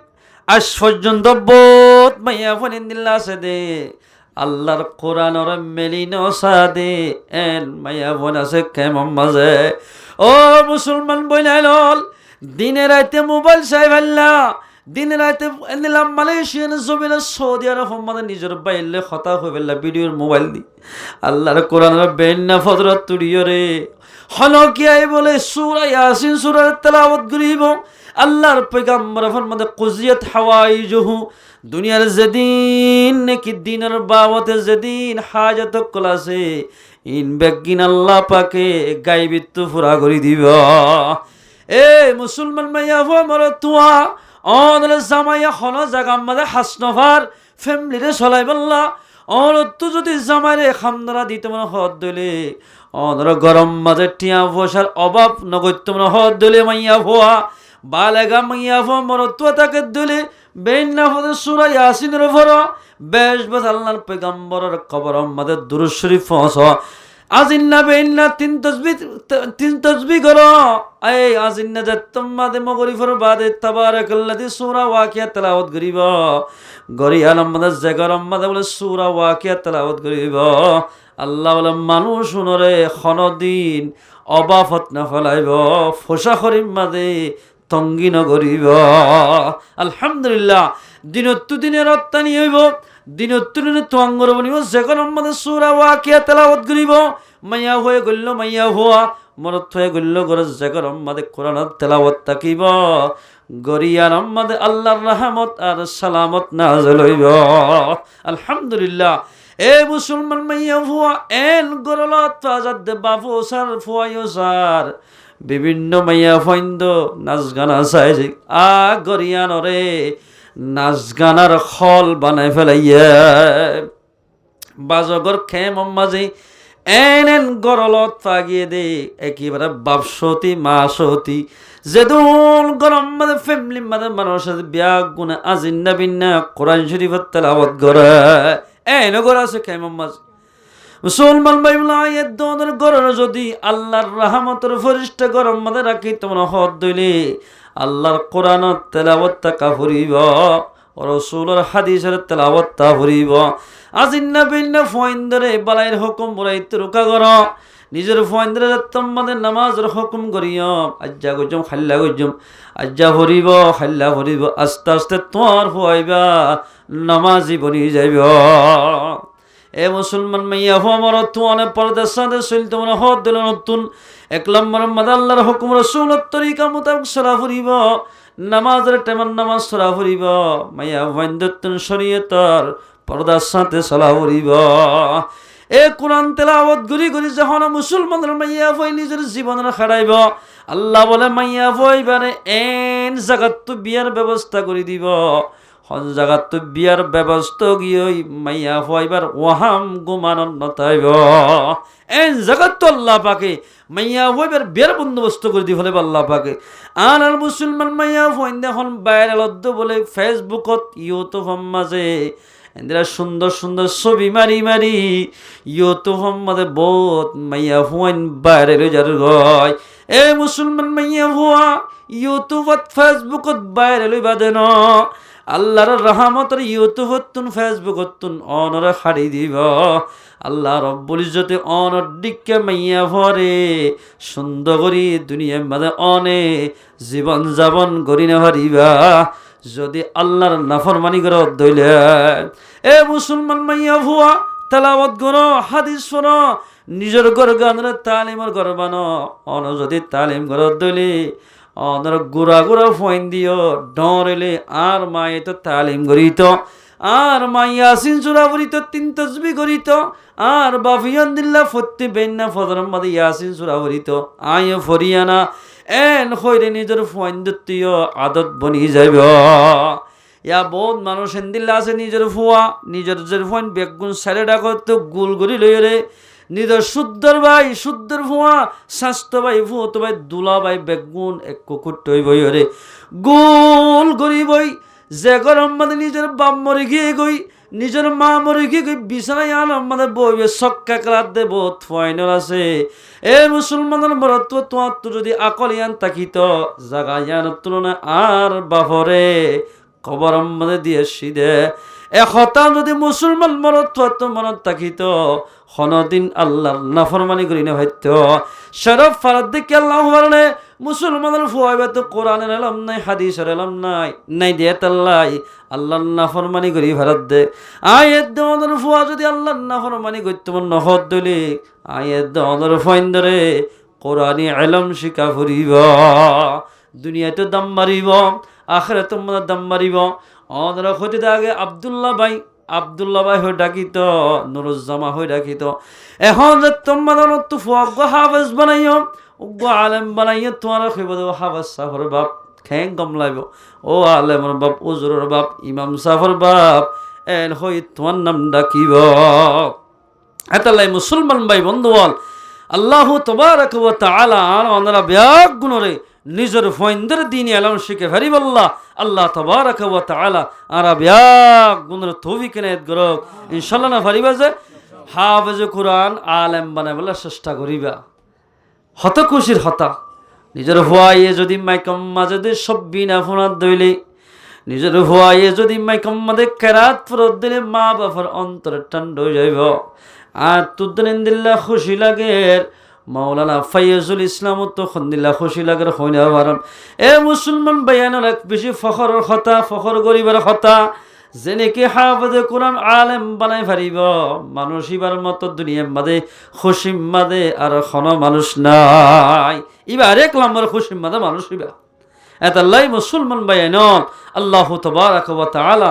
আজ পর্যন্ত বোধ মাইয়া ফুয়া নিন্দিল্লা আছে দে আল্লাহর কোরআনর মেলিন সাদে এন মাইয়া বোন আছে কেমন মাঝে। ও মুসলমান বইনাইল দিনে রাইতে মোবাইল চাই ফেললা, দিন রাতে নিলাম মালয়েশিয়ান জমিনে সৌদি আরব আমাদের নিজের বাইলে কথা হয়ে ফেললা ভিডিওর মোবাইল দি আল্লাহর কোরআনের বেন্না ফজরত তুড়িও রে হনকিয়াই বলে সূরা ইয়াসিন সূরার তেলাওয়াত করিব আল্লাহর পয়গম্বর ফরমাতে কুজিয়াত হাওয়াইজুহু দুনিয়ার যেদিন নাকি দিনের বাবতে যেদিন হাজত কলাছে ইন বেগিন আল্লাহ পাকে গায়বিত্ব পুরা করে দিব এ মুসলমান মাইয়া হো মর তুয়া অনলে জামাইয়া হন জাগা আমাদের হাসনভার ফ্যামিলিরে চলাই বললা অনতো যদি জামাইরে খামদরা দিতে মনে হদ দলে অনর গরম মাঝে টিয়া বসার অভাব নগত্য মনে হদ দলে মাইয়া ভোয়া বালেগা মাইয়া ভো মর তুয়া তাকে দলে বেন্না হদে সূরা ইয়াসিনের ভর বেশ বেশ আল্লাহর পয়গম্বরের কবর আমাদের দুরূদ শরীফ পৌঁছ আজিন্না বেন্না তিন তসবিহ করো এই আজিন্না যাত্তমাদে মগরিফর বাদে তাবারাকাল্লাযী সূরা ওয়াকিয়া তেলাওয়াত করিব গরিয়াল আমাদের জায়গার আমাদের বলে সূরা ওয়াকিয়া তেলাওয়াত করিব আল্লাহ বলে মানুষ শুনরে খনদিন অবাফত না ফলাইব ফসা করিম মাদে তঙ্গি নগরিব আলহামদুলিল্লাহ দিনত্তু দিনের রপ্তানি হইব দিনত্তু দিনে তোয়াঙ্গর বনিব যেখন আমাদের সূরা ওয়াকিয়া তেলাওয়াত করিব মাইয়া হয়ে গল্ল মাইয়া হওয়া মরত হয়ে গল্ল গর যেখন আমাদের কোরআন তেলাওয়াত তাকিব গরিয়ার আমাদের আল্লাহর রহমত আর সালামত নাযিল হইব আলহামদুলিল্লাহ এ মুসলমান মাইয়া হওয়া এন গরলত তাজাদ বাবু সার ফুয়ায়ো সার বিভিন্ন মাইয়া ফইন্দ নাচ গানা চাই আ গরিয়ানরে নাচ গানার খল বানাই ফেলাইয়া বাজগর খেম মাঝে এন গরলত পাগিয়ে দে একেবারে বাপসতি মাসতি যেদুন গরম মাঝে ফ্যামিলি মাঝে মানুষের বিয়া গুণে আজিন্না বিন্না কোরআন শরীফের তেলাওয়াত করে এন গর আছে খেম মাঝে মুসলমান বাইবলা এর দনের গরর যদি আল্লাহর রহমতের ফরিস্তা গরম মাঝে রাখি তোমরা হদ দইলে আল্লাহর কোরআনত তেলাওয়াত তা ফুরিব রাসূলের হাদিসের তেলাওয়াত তা ফুরিব আজিন্না বিন্না ফয়ন্দরে বালাইর হুকুম বরাইতে রুকা কর নিজের ফয়ন্দরে তোমাদের নামাজের হুকুম করিও আজ্জা গজম খাল্লা গজম আজ্জা ফুরিব খাল্লা ফুরিব আস্তে আস্তে তোর ফুয়াইবা নামাজি বনি যাইব এ মুসলমান মাইয়া হো আমার তুয়ানে পর্দার সাথে চলতে মনে হদ দিল নতুন 1 নম্বর মাদ আল্লাহর হুকুম রাসূলের তরিকা মোতাবেক সরা ফুরিব নামাজের টাইমের নামাজ সরা ফুরিব মাইয়া ওয়াইন্দতুন শরীয়তর পর্দার সাথে সলা ফুরিব এ কোরআন তেলাওয়াত গুরি গুরি যখন মুসলমানের মাইয়া হই নিজের জীবনের খাড়াইব আল্লাহ বলে মাইয়া হইবারে এন জাগাত তো বিয়ার ব্যবস্থা করে দিব হন জাগাত তো বিয়ার ব্যবস্থা গিয়ে মাইয়া হইবার ওয়াহাম গুমানন নতাইব এন জাগাত তো আল্লাহ পাকে মাইয়া হইবার বিয়ার বন্দোবস্ত করে দি ফেলে আল্লাহ পাকে আর মুসলমান মাইয়া হইন এখন ভাইরাল বলে ফেসবুকত ইউটিউব মাঝে এরা সুন্দর সুন্দর ছবি মারি মারি ইউটিউব মাঝে বহুত মাইয়া হইন ভাইরাল যার গয় এ মুসলমান মাইয়া হওয়া ইউটিউবত ফেসবুকত ভাইরাল বাদে ন আল্লাহর রহমতের ইউটিউবতুন ফেসবুকতুন অনরে হারি দিব আল্লাহ রব্বুল ইজ্জতে অনর দিকে মাইয়া ভরে সুন্দর করি দুনিয়ার মাঝে অনে জীবন যাপন করি না হারিবা যদি আল্লাহর নাফরমানি করে দইলে এ মুসলমান মাইয়া ভুয়া তেলাওয়াত করো হাদিস পড়ো নিজের ঘর গানের তালিমের ঘর বানো অন যদি তালিম করে দইলে অনর গুড়া গুড়া ফোন দিও ডরেলে আর মায়ে তো তালিম করিত আর মাইয়াসিন সূরা পড়িত 3 তাসবিহ করিত আর বাফিয়ান দিল্লাহ ফত্তি বেন্না ফজর মাদে ইয়াসিন সূরা পড়িত আয় ফরিয়ানা এন হইরে নিজের ফোন দিও আদত বনি যাইব ইয়া বহুত মানুষ দিল্লা আছে নিজের ফুয়া নিজের ফোন বেগুন সারে ডাকো তো গুল করি লইরে নিজের শুদ্ধর ভাই শুদ্ধর ফুয়া স্বাস্থ্য ভাই ফুত ভাই দুলা ভাই বেগুন এক কুকুর বই রে গোল করি বই যে গরম মাদে নিজের বাপ মরে গিয়ে গই নিজের মা মরে গিয়ে গই বিছানায় আলম মাদে বইবে সক্কা কালার দে বহুত ফাইনাল আছে এ মুসলমানের মরত্ব তোমার তো যদি আকলিয়ান তাকিত জাগা ইয়ান তুলনা আর বাপরে খবর মাদে দিয়ে সিদে এখতা যদি মুসলমান মরত্ব মনত তাকিত হনদিন আল্লাহর নাফরমানি করি না হইত শরফ ফারাদ দেখে আল্লাহ বলে মুসলমানের ফুয়াইবা তো কোরআনের এলাম নাই, হাদিসের এলাম নাই, নাই দিয়ে তাল্লাই আল্লাহর নাফরমানি করি ভারত দে। আয়ের দেওয়ানোর ফুয়া যদি আল্লাহর নাফরমানি করতে মন নহত দলি, আয়ের দেওয়ানোর ফাইন ধরে কোরআনি এলম শিকা ফুরিব, দুনিয়াতে দাম মারিব, আখেরাতে মনে দাম মারিব। অনর হতে আগে আব্দুল্লাহ ভাই হয়ে ডাকিত, নুরুজ্জামা হয়ে ডাকিত। এখন যে তোমাদের তো ফুয়াগ্য হাফেজ বানাইও, উগ্র আলেম বানাইও, তোমার হইব হাফেজ সাফর বাপ খ্যাং কমলাইব, ও আলেমর বাপ, উজুরের বাপ, ইমাম সাফর বাপ, এন হই তোমার নাম ডাকিব। এতালাই মুসলমান ভাই বন্ধুবল, আল্লাহু তাবারাক ওয়া তাআলা ওনারা ব্যাগ গুণরে নিজের ফয়েন্দের দিনে এলাম শিখে ফারিব। আল্লাহ তাবারাক ওয়া তাআলা আরা ব্যাগ গুণরে তৌফিক এনায়েত করুক ইনশাআল্লাহ। না ফারিবা যে হাফেজ কোরআন আলেম বানাইবার চেষ্টা করিবা, হত খুশির হতা। নিজের ভুয়াইয়ে যদি মাইকম মাঝে সব্বি না ফোনাত দইলে, নিজের ভুয়াইয়ে যদি মাইকম মাঝে কেরাত ফরত দিলে মা বাবার অন্তরে ঠান্ড হয়ে যাইব। আর তুদ্দিল্লা খুশি লাগে, মাওলানা ফাইজুল ইসলাম তো খন্দিল্লা খুশি লাগে হয় না পারেন। এ মুসলমান বায়ানের এক বেশি ফখরের কথা, ফখর গরিবের কথা, যে নাকি হাফেজে কোরআন আলেম বানাই পারিব, মানুষ ইবার মতো দুনিয়ার মাঝে খুশি মাঝে আর কোনো মানুষ নাই। এবার এক নম্বর খুশি মাঝে মানুষ ইবা এতাল্লাই মুসলমান বায়ান আল্লাহু তাবারাক ওয়া তাআলা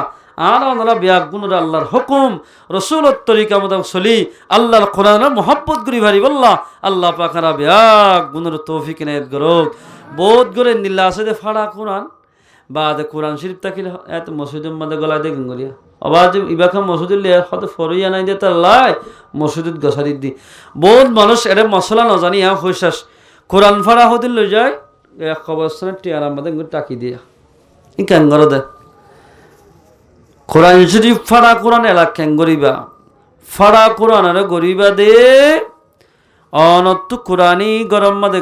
আর ওনারা ব্যাগ গুণের আল্লাহর হুকুম রসুলের তরিকা মতো চলি আল্লাহর কোরআনের মোহাব্বত করি ভারি বললা। আল্লাহ পাকারা ব্যাগ গুণের তৌফিক এনায়েত করুক। বোধ করে নিল্লা আছে যে ফাড়া কোরআন বা কোরআন শরীফ থাকিলে এত মসজিদের মধ্যে গলায় দিয়ে গঙ্গলিয়া আবার ইবাকা মসজিদ হয়তো ফরিয়া নাই দিয়ে তার লাই মসজিদ গছারি দি। বহুত মানুষ এটা মশলা নজানি হইসাস কোরআন ফাড়া হতে লই যায় এক অবস্থানে টিয়ার মধ্যে টাকি দিয়া ই কেন করে দে। কোরআন শরীফ ফাড়া কোরআন এলাক কেন গরিবা, ফাড়া কোরআন আর গরিবা দে অনত্তু কোরআনই গরম মাদে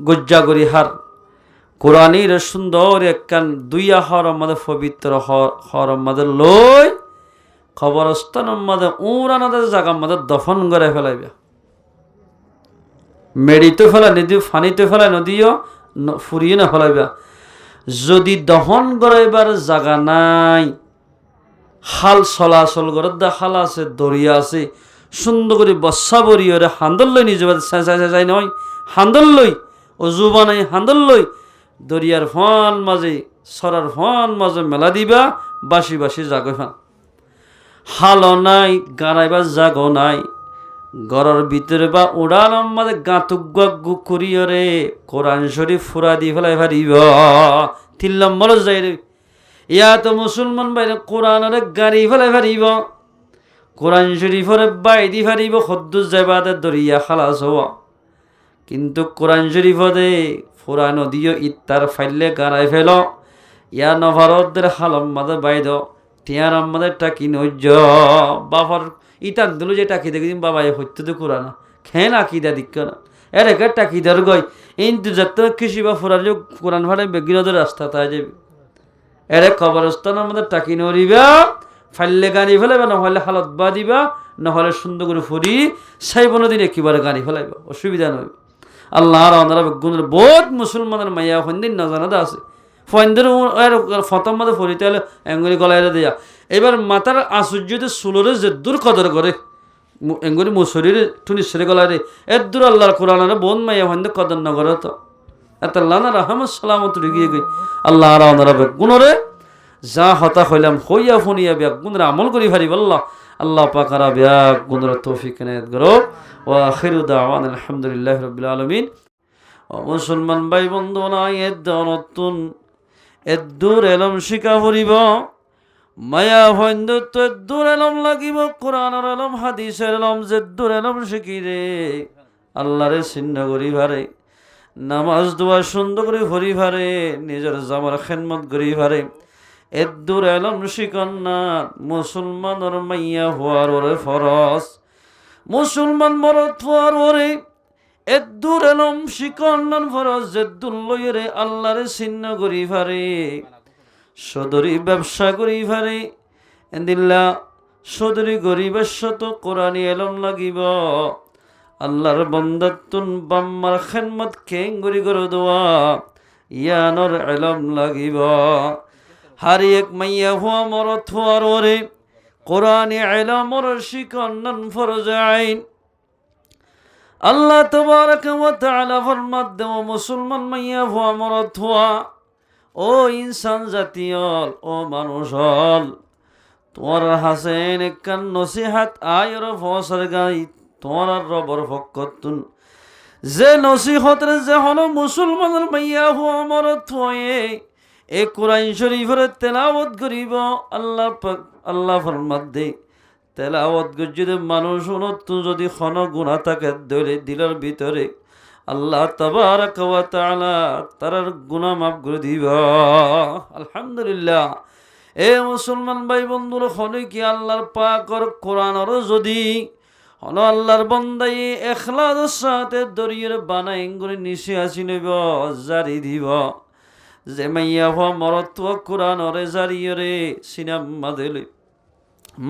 গজ্জা গরি হার কোরআনির সুন্দর একখান দুইয়া হরম মাদে পবিত্র হরম মাদে লই খবরস্থানের মাদে উড়ানাদের জায়গা মাদে দফন করে ফেলাইবে। মেডিতে ফেলা নদী, ফানিতে ফেলা নদীও ফুরিয়ে না ফেলাইবা। যদি দহন করাইবার জায়গা নাই, হাল চলাচল করার দা হাল আছে, দরিয়া আছে, সুন্দর করে বসা বরিয়রে হান্দল লই নিজে চাই নয় হান্দল লই অজু বানাই হান্দল লই দরিয়ার ফন মাঝে সরার ফন মাঝে মেলা দিবা, বাসি বাসি জাগো ফান হালও নাই, গাড়াইবার জাগো নাই, ঘরের ভিতরে বা উড়ানোর মাঝে গাঁতুক করিয়রে কোরআন শরীফ ফুরা দি ফেলাই ফারিব তিল্লম্বর যাই রে। ইয়া তো মুসলমান বাইরে কোরআনের গাড়ি ফেলাই ফারিব, কোরআন শরীফরে বাই দি ফারিব, খদ্দুস যাইবাদে দরিয়া খালাস হওয়া। কিন্তু কোরআন শরীফদে ফুরা নদীও ইত্তার ফাইলে গাড়াই ফেল, ইয়া নভারদের হালম মাদে বাইদ টিয়ার আমাদের টাকি নৈজ বাফর ইতান দিল যে টাকি দেখি বাবা হইতে তো কোরআন খেন আকিদা দিক না এর একে টাকি ধর গই কিন্তু যত কৃষি বা ফুরার যে কোরআন ভাড়ায় বেগিনদের রাস্তা তাই যাবে এর কবরস্থান আমাদের টাকি নড়িবা ফাইলে গাড়ি ফেলাইবা, নহলে হালত বা দিবা, নহলে সুন্দর করে ফুরি সাই বনো দিন একেবারে গাড়ি ফেলাইবা, অসুবিধা নয়। আল্লাহ আর গুণের বহুত মুসলমানের মাইয়া ফন্দিন না জানাদা আছে ফন্দের ফতম মাদে ফরিতে হলে এঙ্গুলি গলাইলে দেয়া। এবার মাতার আশ্চর্যতে সুলরে যে দূর কদর করে এঙ্গুলি মুসরির টুনি সেরে গলায় রে এর দূর আল্লাহর কোরআনের বোন মাইয়া ফন্দে কদর না করে তো এত আল্লাহ রহমত সালামত রেগিয়ে গই। আল্লাহ আর গুণরে যা হতা হইলাম হইয়া ফোনিয়া ব্যাগ গুণের আমল করি ভারি বললা। আল্লাহ পাকারা ব্যাগ গুণের তৌফিক এনায়েত করো। ওয়া আখিরু দাওয়ানা আলহামদুলিল্লাহি রাব্বিল আলামিন। ও মুসলমান ভাই বন্ধু নাই নতুন এদূর এলম শিকা পড়িব, মায়া বন্ধুত্ব এদূর এলম লাগিব, কোরআনের এলম হাদিসের এলম যেদূর এলম শিখি রে আল্লাহরে চিহ্ন করি ভারে, নামাজ দোয়া সুন্দর করে ভরি ভারে, নিজের জামার খেদমত করি ভারে, এদূর এলম শিকন না মুসলমানের মাইয়া হওয়ার ওরে ফরজ, মুসলমান মরদ হওয়ার ওরে এদূর এলম শিকন্নন ফরজ, যেদূর লইরে আল্লাহরে চিহ্ন করি ভারে, সদরি ব্যবসা করি ভারে এদিল্লা সদরি গরিবের শত কোরআনি এলম লাগিব। আল্লাহর বন্দাতুন বাম্মার খেদমত কেঙ্গুরি করে দোয়া ইয়ানোর এলম লাগিব হারি এক মাইয়া হুয়া মরত হুয়ার ওরে কোরআনে এলমর শিকন্নন ফরজ আইন আল্লাহ তাবারাক ওয়া তাআলা ফরমাদ্দে ও মুসলমান মাইয়া হুয়া মরত হুয়া ও ইনসান জাতীয়ল ও মানুষ হল তোমার হাসেন একখান নসিহাত আয়র ফসর গাই তোমার রবর ফকতুন যে নসিহতের যে হলো মুসলমানের মাইয়া হুয়া মরত হয়ে এ কোরআন শরীফের তেলাওয়াত করিব আল্লাহ ফরমাত দে তেলাওয়াত যদি মানুষ শুনতো যদি খন গুনাহ থাকে ধরে দিলের ভিতরে আল্লাহ তাবারাক ওয়া তাআলা তার গুনাহ মাফ করে দিব আলহামদুলিল্লাহ এ মুসলমান ভাই বন্ধুরা হলে কি আল্লাহর পাকর কোরআনর যদি হলো আল্লাহর বান্দাই ইখলাসের সাথে দরিয়ের বানাই করে নিশে আসি নেব জারি দিব যে মাইয়া হওয়া মরত কোরআনরে জারিয়রে সিনাম্মা দিলে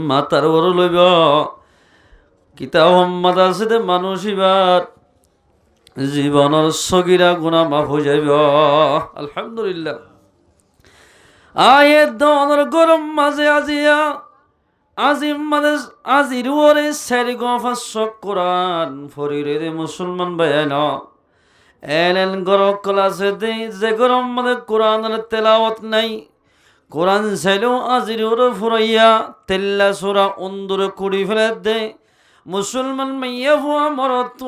মাতার ওর লইব কিতাব মোহাম্মদ আছে দে মানুষ এবার জীবনের সগিরা গুনাহ মাফ হয়ে যাইব আলহামদুলিল্লাহ আয়ের দনের গরম মাঝে আজিয়া আজিম মানে আজির ওরে সারি গফাস কোরআন ফরিরে দে মুসলমান বায়ান এলেন গরম ক্লাসে দে যে গরম মানে কোরআনের তেলাওয়াত নাই কোরআন চাইলেও আজির ওরে ফুরাইয়া তেল্লা সুরা অন্দরে কুড়ি ফেলে দে মুসলমান মাইয়া হুয়া মরত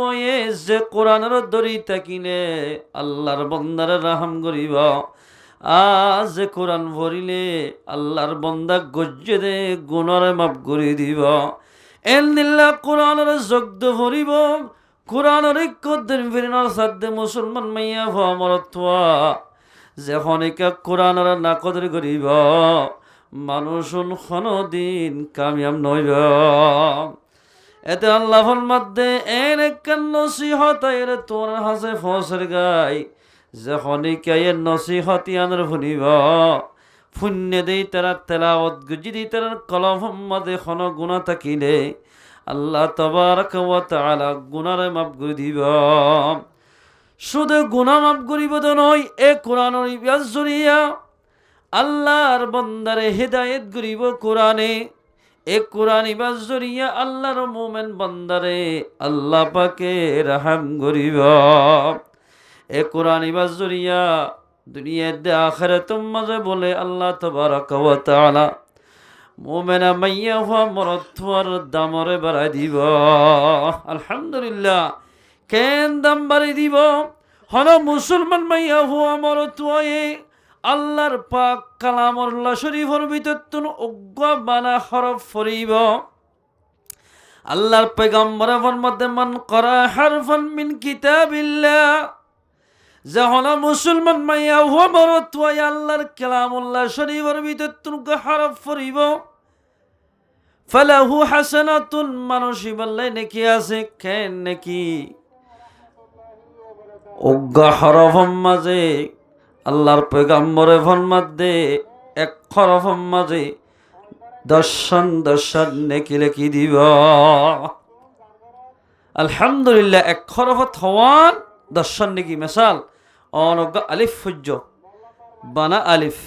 যে কোরআনের দড়ি থাকিলে আল্লাহর বন্দারে রাহাম করিব আজ যে কোরআন ভরিলে আল্লাহর বন্দা গজ্জে দে গুণরে মাফ করে দিব এলদিল্লা কোরআনের জগদ ভরিব কোরআনের কদ্দিন ফিরিনার সাধ্যে মুসলমান মাইয়া হুয়া মরত যখন একা কোরআনের নাকদর করিব মানুষ দিন কামিয়াব নইব এতে আল্লাহর মধ্যে এন একখান নসিহত এর তোর হাসে ফসর গাই যখন এর নসিহত আনর শুনিব পুণ্য দেই তারা তেলাওয়াত যদি তার কলম মধ্যে খন গুনাহ থাকিলে আল্লাহ তাবারাক ওয়া তাআলা গুনারে মাফ করে দিব শুধু গুনাহ মাফ করিব তো নয় এ কোরআনের ইবাস জরিয়া আল্লাহর বান্দারে হিদায়াত করিব কোরআনে এ কোরআন ইবাস জরিয়া আল্লাহর মুমিন বান্দারে আল্লাহ পাকে রহম করিব এ কোরআন ইবাস জরিয়া দুনিয়াতে আখিরাতের মাঝে বলে আল্লাহ তাবারাক ওয়া তাআলা মুমিনা মাইয়া হুয়া মরতওয়ার দামরে বাড়াই দিব আলহামদুলিল্লাহ কেন দাম বাড়াই দিব হন মুসলমান মাইয়া হুয়া মরতওয়ে আল্লাহর পাক কালামুল্লাহ শরীফের ভিতর তুন অজ্ঞ বানা হরফ ফরিব আল্লাহর পয়গম্বরের মধ্যে মান করা হারফান মিন কিতাবিল্লাহ যখন মুসলমান মাইয়া হুয়া মরতওয়ে আল্লাহর কালামুল্লাহ শরীফের ভিতর তুন হরফ ফরিব ফালাহু হাসানাতুন মানুষ বললে নেকি আছে কেন নেকি অজ্ঞ হরফের মাঝে আল্লাহর পয়গম্বরের ফরমাত দে এক হরফের মাঝে দর্শন নেকি লেখি দিব আলহামদুলিল্লাহ এক হরফত হওয়ান দর্শন নেকি মিসাল অনজ্ঞ আলিফ ফুজ্জ বানা আলিফ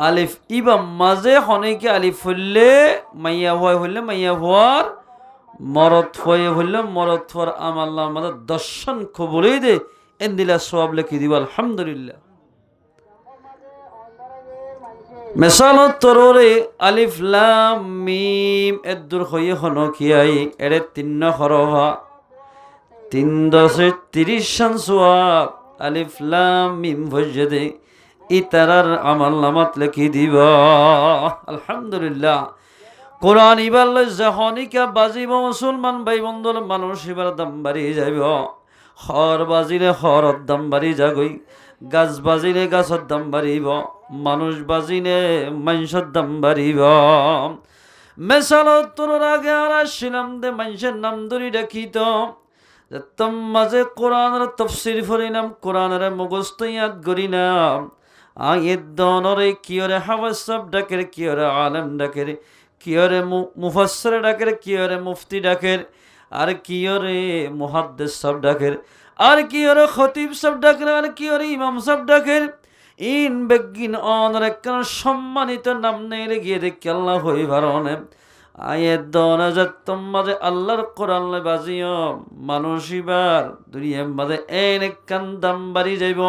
আলিফ ইবা মাঝে হনেকে আলিফ হইলে মাইয়া হইলে মাইয়া হওয়ার মরত হইলে মরত হওয়ার আমাল্লাহ মাঝে দর্শন খবরই দে এন্দিলা সওয়াব লেখি দিব আলহামদুলিল্লাহ মিসাল তররে আলিফ লাম মিম এদুর হয়ে হনকিয়াই এরে 3 হরফা 3 10 30 শান সওয়াব আলিফ লাম মিম ভজদে ইতারার আমল নামাত লেখি দিব আলহামদুলিল্লাহ কোরআন ইবার যখনিকা বাজিব মুসলমান ভাই বন্ধুর মানুষ এবার দাম বাড়ি যাইব হর বাজিলে হরর দাম বাড়ি যাগই গাছ বাজিলে গাছের দাম বাড়িব মানুষ বাজিলে মানুষের দাম বাড়িব মেসালত তোর আগে আর আসছিলাম দে মানুষের নাম ধরি ডাকিত তোম মাঝে কোরআনের তফসির ফরিনাম কোরআনের মুখস্থ ইয়াদ করিনাম আয়ের দনরে কিয়রে হাওয়াসাব ডাকের কিয়রে আলেম ডাকের কিয়রে মুফাসসির ডাকের কিয়রে মুফতি ডাকের আর কি ওরে মুহাদ্দিস সব ডাকের, আর কি ওরে খতিব সব ডাকের, আর কি ওরে ইমাম সব ডাকের। ইন বেগিন অনর একখান সম্মানিত নাম নেই গিয়ে দেখি আল্লাহ হই ভারণে আয়ে দনে যে তোমাদের আল্লাহর কোরআন বাজিও মানুষ এবার দুনিয়ার মাঝে এন একখান দাম বাড়ি যাইব,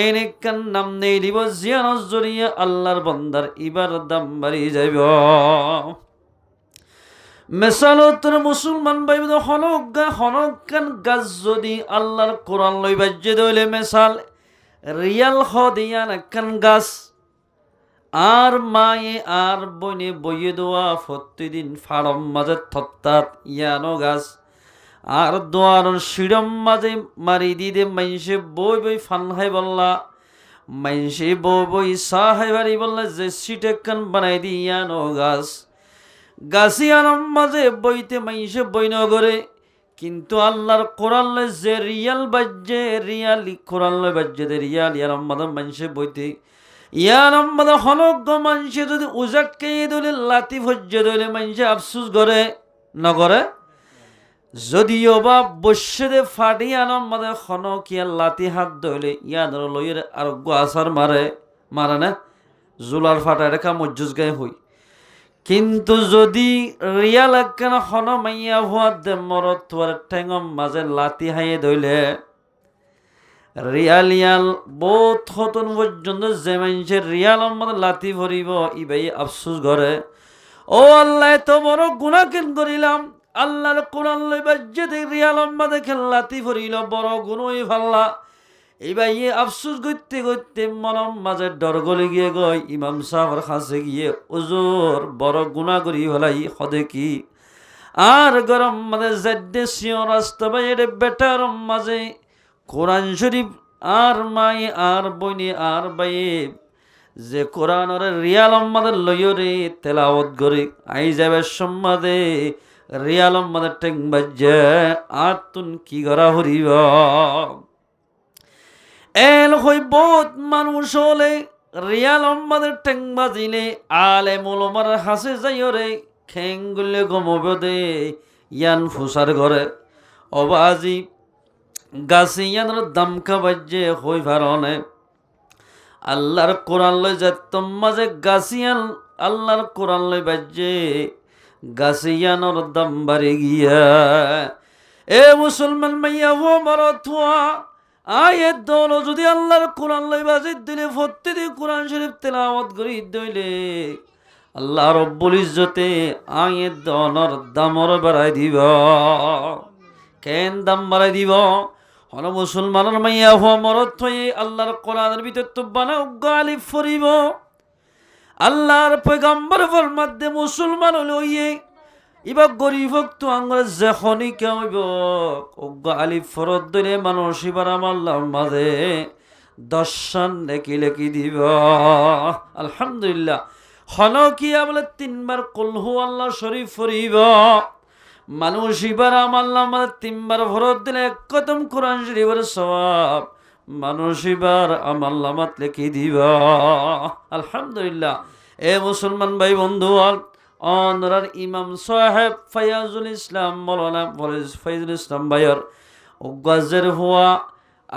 এন একখান নাম নেই দিব জিয়ানোর জড়িয়ে আল্লাহর বন্দার এবার দাম বাড়ি যাইব। মেসালো তোর মুসলমান ভাই হনকান গাছ যদি আল্লাহর কোরআন লই বাজ্যে দইলে মেসাল রিয়াল হদিয়ান একখান গাছ আর মায়ে আর বইনে বইয়ে দেওয়া প্রতিদিন ফাড়ম মাঝে থত্তাত ইয়ানো গাছ আর দোয়ার শিরম মাঝে মারি দিদে মাইসে বই বই ফান হাই বললা মাইসে বই বই সাহাই বাড়ি বললা যে সিট একখান বানাই দি ইয়ানো গাছ গাছিয়ানোর মাঝে বইতে মাইসে বই নগরে কিন্তু আল্লাহর কোরআন যে রিয়াল বাজ্যে রিয়ালি কোরআন বাজ্যে দে রিয়াল ইয়ার মাঝে মাইসে বইতে ইয়ার মাঝে হনজ্ঞ মানসে যদি উজাটকে দলে লাতি ভজ্য দলে মাইসে আফসুস করে নগরে যদিও বা বসে ফাটিয়ানোর মাঝে হনকিয়া লাতি হাত দইলে ইয়ানোর লইয়ের আরোগ্য আসার মারে না জুলার ফাটা রেখা মজ্জুজ গায়ে হই। কিন্তু যদি রিয়াল একখান হন মাইয়া ভুয়ার দে মরত তোয়ার ঠেঙম মাঝে লাতি হাইয়ে ধইলে রিয়াল বহুত হতন পর্যন্ত যে মানুষের রিয়ালের মধ্যে লাতি ভরিব ইবাই আফসুস করে ও আল্লাহ এত বড় গুনাহ কেন করিলাম আল্লাহর কোরআন লইবার যদি রিয়ালের মধ্যে লাতি ভরিল বড় গুণই ফাল্লা এইবাই আফসুস করতে করতে মনম মাঝে ডর গলে গিয়ে গই ইমাম সাহেবের কাছে গিয়ে ওজোর বড় গুণা করি হলাই হদে কি আর গরম মাঝে জাদ্দে সিও রাস্তা বাইরে বেটার মাঝে কোরআন শরীফ আর মাই আর বইনি আর বাইয়ে যে কোরআনের রিয়াল মাদের লইরে তেলাওয়াত করে আই যাবে সম্মাদে রিয়াল মাদের টেং বাজ্যে আর তুন কি করা হরিব এল হই বহুত মানুষ হলে রিয়াল আমাদের ঠেং বাজিলে আলে মোলমার হাসে যাইও রে খেঙ্গুলে গমবে দে ইয়ান ফুসার ঘরে অবাজি গাছি ইয়ানোর দামকা বাজ্যে হই ভারণে আল্লাহর কোরআন লই যে তোমাজে গাছিয়ান আল্লাহর কোরআন লই বাজ্যে গাছিয়ানোর দাম বাড়ি গিয়া এ মুসলমান মাইয়া হো মরথুয়া আয়ের দল যদি আল্লাহর কোরআন লই বাজিত দিলে প্রত্যেকদিন কোরআন শরীফ তেলাওয়াত করি দইলে আল্লাহ রব্বুল ইজ্জতে আয়ের দলর দামর বাড়াই দিব। কেন দাম বাড়াই দিব হন মুসলমানের মাইয়া হওয়া মরত হয়ে আল্লাহর কোরআনের ভিতর তো বানাও গালিব ফরিব আল্লাহর পয়গম্বর ফরমাতে মুসলমান লইয়ে এবার গরিব তো আঙ্গুর যখনই কেমব আলি ফরত দিলে মানুষ এবার আমার মাঝে দর্শন লেখি লেখি দিব। আলহামদুলিল্লাহ হনকিয়া বলে 3 বার কুলহু আল্লাহ শরীফ ফরিব মানুষ এবার আমার মাঝে 3 বার ফরত দিলে কদম কোরআন শরীফের সওয়াব মানুষ এবার আমার লামাত লেখি দিব। আলহামদুলিল্লাহ এ মুসলমান ভাই বন্ধু অনরার ইমাম সাহেব ফয়াজুল ইসলাম মৌলানা ফয়জুল ইসলাম ভাইয়ের গাজের হওয়া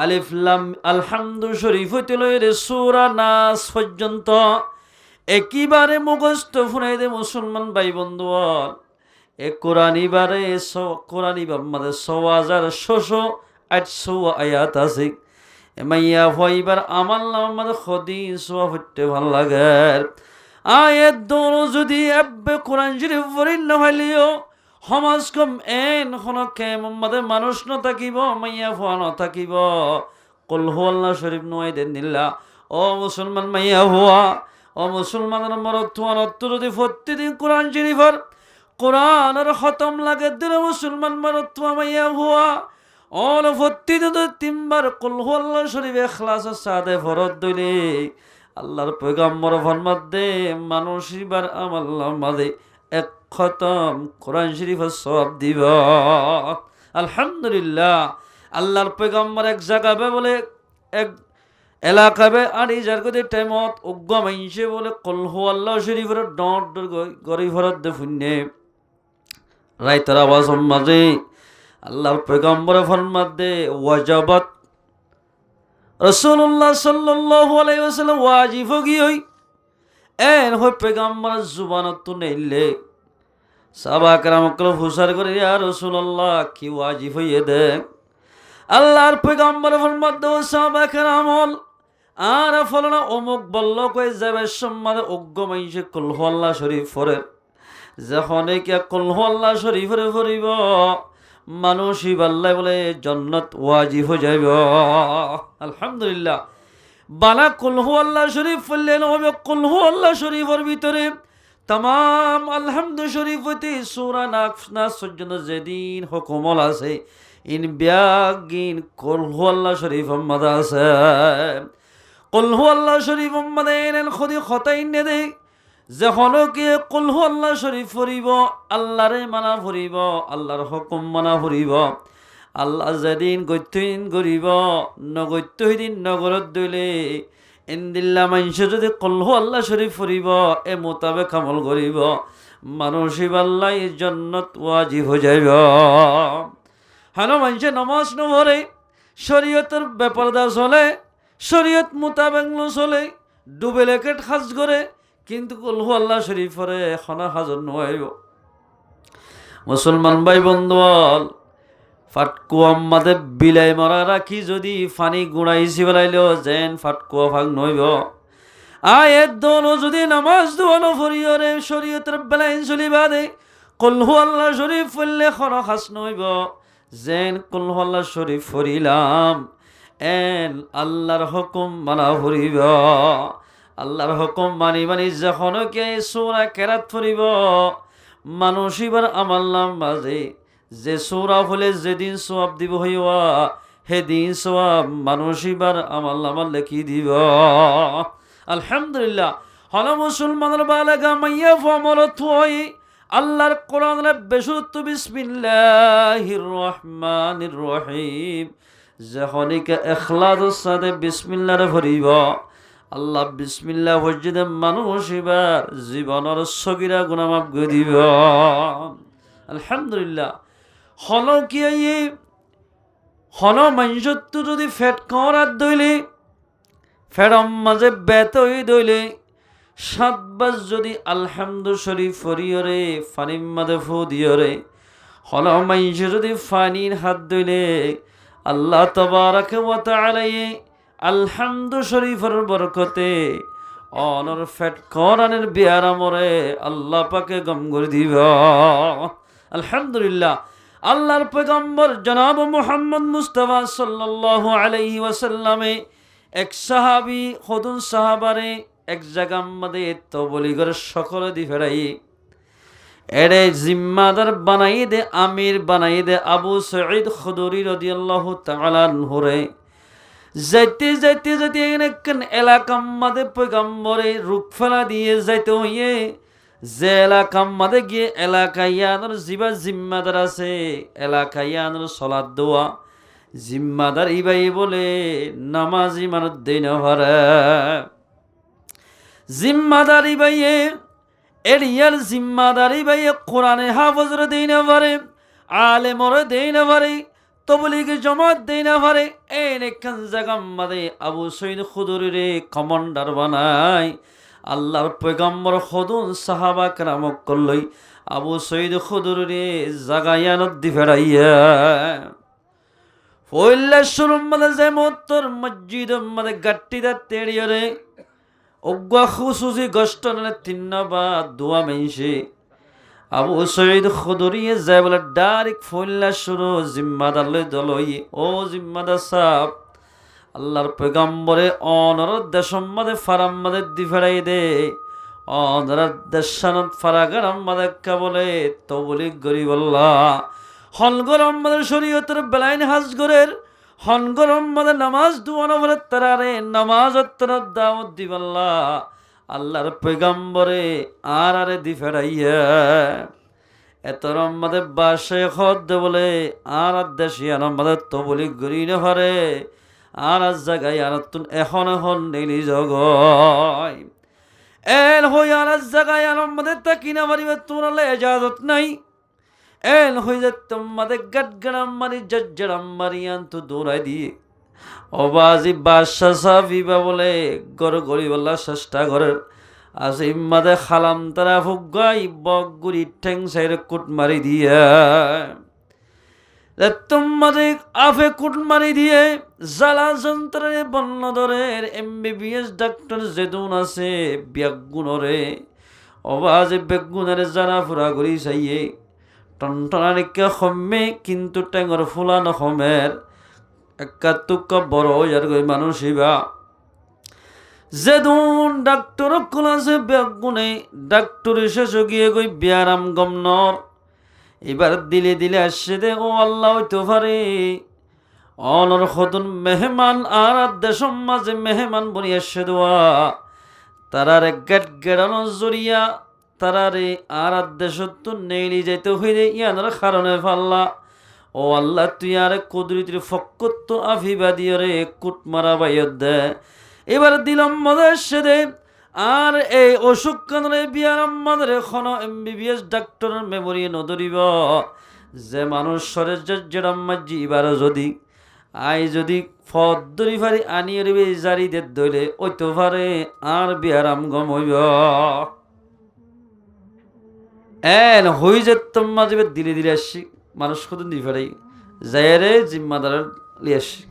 আলিফ লাম আলহামদু শরীফ হইতে লইরে সূরা নাস পর্যন্ত একইবারে মুখস্থ ফুরাই দে মুসলমান ভাই বন্ধু এ কোরআনি বারে কোরআনি বাম্মাদের ৬,৬৮০ আয়াত আছে এমাইয়া হইবার আমার নাম খদিস হইতে ভাল লাগে আয়ের দোনো যদি এব্বে কোরআন শরীফ পড়ি না হইলেও সমাজ কম এন হনকে মোহাম্মদের মানুষ ন থাকিব মাইয়া ফুয়া ন থাকিব কুলহু আল্লাহ শরীফ নয় দেন নিল্লা ও মুসলমান মাইয়া হুয়া ও মুসলমানের মরত তোমার অর্থ যদি প্রতিদিন কোরআন শরীফর কোরআনের খতম লাগে দিলে মুসলমান মরত তোমার মাইয়া হুয়া অল প্রতিদিন 3 বার কুলহু আল্লাহ শরীফ ইখলাস সাদে ফরত দইলে আল্লাহর পয়গম্বর ফরমাত দে মানুষ এবার আমার মাঝে 1 খতম কোরআন শরীফের সওয়াব দিব। আলহামদুলিল্লাহ আল্লাহর পয়গম্বর এক জায়গাবে বলে এক এলাকাবে আর এই জায়গাতে টাইমত উগ্র মাইনসে বলে কুলহু আল্লাহ শরীফের ডট গরি ফরত দে ফুন্নে রাইতের আওয়াজ মাঝে আল্লাহর পয়গম্বরে ফরমাত দে ওয়াজাবাত রাসূলুল্লাহ সাল্লাল্লাহু আলাইহি ওয়াসাল্লাম ওয়াজিব গিয়ে এন হই পয়গম্বর জুবানত নেইলে সাহাবা کرام কল হুসার করে ইয়া রাসূলুল্লাহ কি ওয়াজিব হইয়ে দে আল্লাহর পয়গম্বর ফরমাত দে সাহাবা کرام আর ফলনা অমুক বলল কই যাবে সম্মানে অজ্ঞ মাইসে কুল হু আল্লাহ শরীফ পড়ে যখন কে কুল হু আল্লাহ শরীফ পড়িব মানুষই বাল্লাই বলে জান্নাত ওয়াজিব হয়ে যাবে আলহামদুলিল্লাহ বালা কুল হু আল্লাহ শরীফ পড়লেন হবে কুল হু আল্লাহ শরীফের ভিতরে तमाम আলহামদু শরীফ হইতে সূরা নাস পর্যন্ত যেদিন হুকুমল আছে ইন বিয়াগিন কুল হু আল্লাহ শরীফ মধ্যে আছে কুল হু আল্লাহ শরীফ মধ্যে এন খুদি খতাইন দে যখন কি কুল হু আল্লাহ শরীফ পড়িব আল্লাহরে মানা পড়িব আল্লাহর হুকুম মানা পড়িব আল্লাহ যেদিন গৈত্যইন করিব নগৈত্যইদিন নগরত দইলে ইন্দিল্লা মাইনসে যদি কুল হু আল্লাহ শরীফ পড়িব এ মোতাবেক আমল করিব মানুষই বাল্লাই জান্নাত ওয়াজিব হয়ে যাইব হানো মাইনসে নামাজ নপড়ে শরীয়তের ব্যাপারদা চলে শরীয়ত মোতাবেক চলে ডুবেলেকেট সাজ করে কিন্তু কুল হু আল্লাহ শরীফ পড়ে এখনো হাজর নয় মুসলমান ভাই বন্ধুয়াল ফাটকুয়া মাদে বিলাই মরা রাখি যদি ফানি গুড়াইছি বেলাইলেও যেন ফাটকুয়া ভাগ নইব আয়ের দোনো যদি নামাজ দোয়ানো ফরিয়রে শরীয়তের বেলাইন চলিবা দে কুল হু আল্লাহ শরীফ পড়লে খনো খাস নইব যেন কুল হু আল্লাহ শরীফ পড়িলাম এন আল্লাহর হুকুম মানা ফুরিব আল্লাহর হুকুম মানি মানি যখন কে সূরা কেরাত ফুরিব মানুষ এবার আমাল্লাম বাজে যে সূরা হলে যেদিন সওয়াব দিব হইয়া সেদিন সওয়াব মানুষ এবার আমাল্লাম লেখি দিব আলহামদুলিল্লাহ হল মুসলমানের বালাগা মাইয়া ফমলত হই আল্লাহর কোরআনে বেশুদ্ধ বিসমিল্লাহির রহমানির রহিম যখনকে ইখলাসের সাথে বিসমিল্লাহ ভরিব আল্লাহ বিসমিল্লাহ ভজদে মানুষ এবার জীবনের সগীরা গুনাহ মাফ করে দিব আলহামদুলিল্লাহ হল কি হল মাইজত যদি ফেট করার দইলে ফেরম মাঝে বেতই দইলে 7 বার যদি আলহামদু শরীফ ফরিয়রে ফানির মাঝে ফু দিয়রে হল মাইজ যদি ফানির হাত দইলে আল্লাহ তাবারাক ওয়া তাআলা আলহামদু শরীফের বরকতে অনর ফেট কোরআনের বিয়ারামরে আল্লাহ পাকে গম করে দিব আলহামদুলিল্লাহ আল্লাহর পয়গম্বর জনাব মুহাম্মদ মুস্তাফা সাল্লাল্লাহু আলাইহি ওয়াসাল্লামে এক সাহাবী খুদুন সাহাবারে এক জায়গার মধ্যে তবলিগের সকলে দি ফেরাই এরে জিম্মাদার বানাই দে আমির বানাই দে আবু সঈদ খুদরি রাদিয়াল্লাহু তাআলা আনহুরে যাইতে যাইতে যাইতে একখান এলাকার মধ্যে পয়গম্বরে রুখ ফেলা দিয়ে যাইতে হইয়ে যে এলাকার মধ্যে গিয়ে এলাকাইয়ানোর জিবা জিম্মাদার আছে এলাকাইয়ানোর সলাদ দোয়া জিম্মাদার ইবাই বলে নামাজি মানুষ দেই না পারে জিম্মাদার ইবাইয়ে এরিয়াল জিম্মাদার ইবাইয়ে কোরআনে হাফজরে দেই না পারে আলেমরে দেই না পারে তবলিগে জমাত দেই না পারে একখান জায়গার মধ্যে আবু সঈদ খুদরিরে কমান্ডার বানায় আল্লাহর পয়গম্বর খুদুন সাহাবা কেরামক করলই আবু সঈদ খুদরিরে জাগায়ানত দি ফেরাইয়া ফইল্লাশুর মধ্যে যে মোত্তর মসজিদ মধ্যে গাট্টিদা তেড়িয়রে অজ্ঞা খুসুসি গষ্ট নালে 3 বার দোয়া মেইছে আবু সঈদ খুদরিয়ে যায় বলে ডাইরেক্ট ফইল্লাশুর জিম্মাদার লই দলই ও জিম্মাদার সাহেব আল্লাহর পয়গম্বরে অনর দেশম মধ্যে ফারাম মধ্যে দি ফেরাই দে অনর দেশানত ফারাগারাম মধ্যে বলে তবলিগ গরিব আল্লাহ হনগরম মধ্যে শরীয়তের বেলাইন হাজগরের হনগরম মধ্যে নামাজ দুয়ানো বলে তারারে নামাজ তারা দাওয়াত দিবাল্লা আল্লাহর পয়গম্বরে আরে দি ফেরাইয়া এতরম মধ্যে বাসে খদ বলে আর দেশিয়ান মধ্যে তবলিগ গরি না পারে আর জায়গায় আর তুন এখন নেলি জগয় এল হই আর জায়গায় আর মধ্যে তা কিনা পারিবে তোর এজাজত নাই এন হয়ে যেত মাদে গাট গাড়াম মারি জজ্জারাম মারি আন্তু দৌড়াই দিয়ে অবাজি বাদশা সাফিবা বলে গড় গরিবল্লা চেষ্টা ঘরের আছে ইম্মাদে খালাম তারা ফুগাই বক গুড়ি ঠেং সাইরে কুট মারি দিয়া তোমাদের আফে কুট মারি দিয়ে জ্বালা যন্ত্রে বন্য ধরের MBBS ডাক্তার যেদুন আছে ব্যাগুণরে অবাজে বেগুনের জানা ফুরা করি চাইয়ে টনটনানিকে খমে কিন্তু টেঙর ফুলানো খমের একা তুকা বড় আর গই মানুষিবা যেদুন ডাক্তার কোলাছে বেগুনে ডাক্তার শেষ গিয়ে গই বিয়ারাম গমনর এবার দিলে দিলে আসছে দে ও আল্লাহ হইতে পারে অনর খতুন মেহমান আর দেশম মাঝে মেহমান বনি আসছে দোয়া তারারে গেট গেড়ানো জড়িয়া তারারে আর দেশত্ব নেইলি যাইতে হইলে ইয়ানোর কারণে ফাল্লা ও আল্লাহ তুই আর কুদরতির ফক্কত্ব আফিবাদিও রে কুট মারা বাইর দে এবার দিলাম মজা আসছে দে আর এই অসুখ কানরে বিয়ার আমাদের এখন MBBS ডাক্তারের মেমোরি নদরিব যে মানুষ সরে জেরাম্মাজি এবার যদি আই যদি ফদ দরি ফারি আনিয়ে রিবে জারি দে দইলে ওইতো পারে আর বিয়ারাম গম হইব এন হই যে তোমা যাবে দিলে দিলে আসছি মানুষ কত দি ফেরাই যায়রে জিম্মাদার লিয়ে আসছি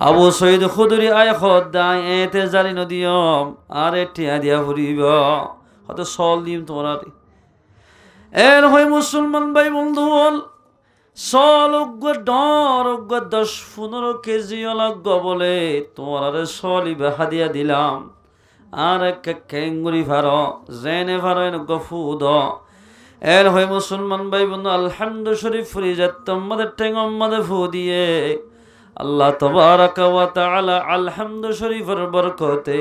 আবু সৈয়দ খুদুরি আয় খদায় এতে জারি নদিয়ম আর টিয়া দিয়া ফুরিব হয়তো সল দিম তোমার এর হয়ে মুসলমান ভাই বন্ধু বল সল অজ্ঞ ডর অজ্ঞ 10-15 কেজি অলজ্ঞ বলে তোমার সলি হাদিয়া দিলাম আর এক কেঙ্গুরি ভার জেনে ভার এনজ্ঞ ফুদ এর হয়ে মুসলমান ভাই বন্ধু আলহামদু শরীফ ফুরি যাত আমাদের টেঙ আমাদের ফু দিয়ে আল্লাহ তাবারাকা ওয়া তাআলা আলহামদু শরীফের বরকতে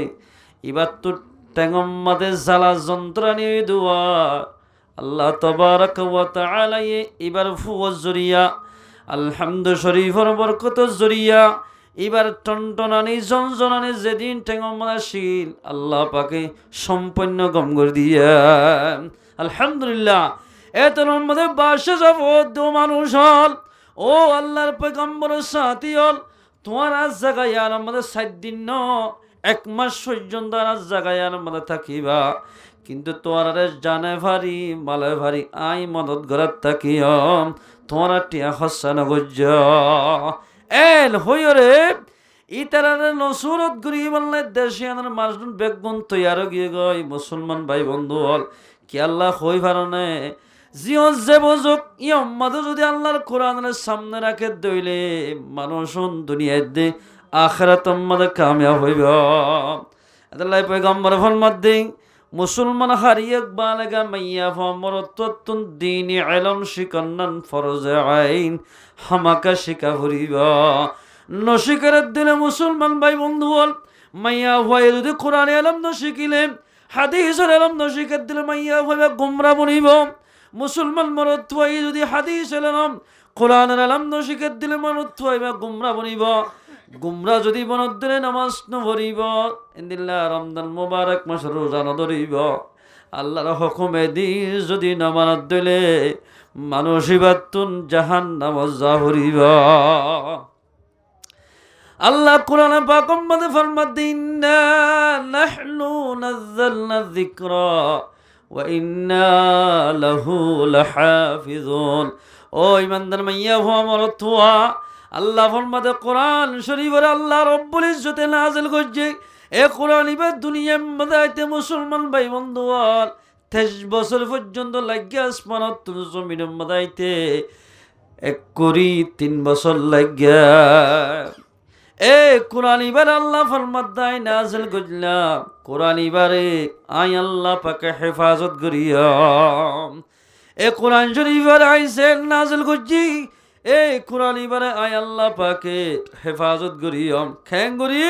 এবার তো টেঙ্গম্মাদের জ্বালা যন্ত্রণী দোয়া আল্লাহ তাবারাকা ওয়া তাআলা এবার ফুয়ার জরিয়া আলহামদু শরীফের বরকত জরিয়া এবার টনটনানি জনজনানি যেদিন টেঙ্গম্মাদের শিল আল্লাহ পাকে সম্পূর্ণ গম করে দিয়া আলহামদুলিল্লাহ এত আমাদের বাসে যাব দো মানুষ হল ও আল্লাহর পয়গম্বর সাথী হল তোমার আজ জায়গায় আর আমাদের 7 দিন ন 1 মাস পর্যন্ত আজ জায়গায় আর আমাদের থাকিবা কিন্তু তোমার জানে ভারি মালে ভারি আই মদত গড়াত থাকিম তোমার টিয়া খসা নগজ এল হইও রে ইতারারে নসুরত গরি বললে দেশে আনার মাসুন বেগুন তৈয়ার গিয়ে গই মুসলমান ভাই বন্ধু হল কি আল্লাহ হই ভারনে জিও যে বজক ইয়ম্মাদু যদি আল্লাহর কোরআনের সামনে রাখে দইলে মানুষন দুনিয়ায় দে আখিরাত আমাদের কামিয়াব হইব আল্লাহ পয়গম্বর ফরমাত দেই মুসলমান হারিয়ক বালেগা মাইয়া ফমরতুন দ্বীনি ইলম শিকান্নান ফরজ আইন হামাকা শিকা ভরিব নশিকারের দিলে মুসলমান ভাই বন্ধু বল মাইয়া হয় যদি কোরআন ইলম ন শিখিলে হাদিসের ইলম ন শিখার দিলে মাইয়া হবে গুমরা বনিব মুসলমান মরত হয়ে যদি হাদিস এলাম কোরআনের আলাম নশিকের দিলে মরত হইবা গুমরা বনিব গুমরা যদি বনত দিলে নামাজ নভরিব ইন্দিল্লাহ রমজান মুবারক মাস রোজা নধরিব আল্লাহর হুকুমে দি যদি নামানত দিলে মানসিবাতুন জাহান্নাম জাহরিব আল্লাহ কোরআনে পাকের মধ্যে ফরমাত ইন্না নাহনু নাযালনা যিকরা وإنا له لحافظون ও ইমানদার মাইয়া হো আমার তোয়া আল্লাহ ফরমাতে কোরআন শরীফের আল্লাহ রব্বুল ইজ্জতে নাযিল করছে এ কোরআন ইবা দুনিয়ার মধ্যে মুসলমান ভাই বন্ধু 23 বছর পর্যন্ত লাগিয়া আসমানত জমিনের মধ্যে 1 বছর লাগিয়া এ কোরআন ইবার আল্লাহ ফরমাত দাই নাযিল করলাম কোরআন ইবারে আই আল্লাহ পাকে হেফাজত করিয়াম এ কোরআন শরীফের আইছে নাযিল করছি এ কোরআন ইবারে আই আল্লাহ পাকে হেফাজত করিয়াম খেং করি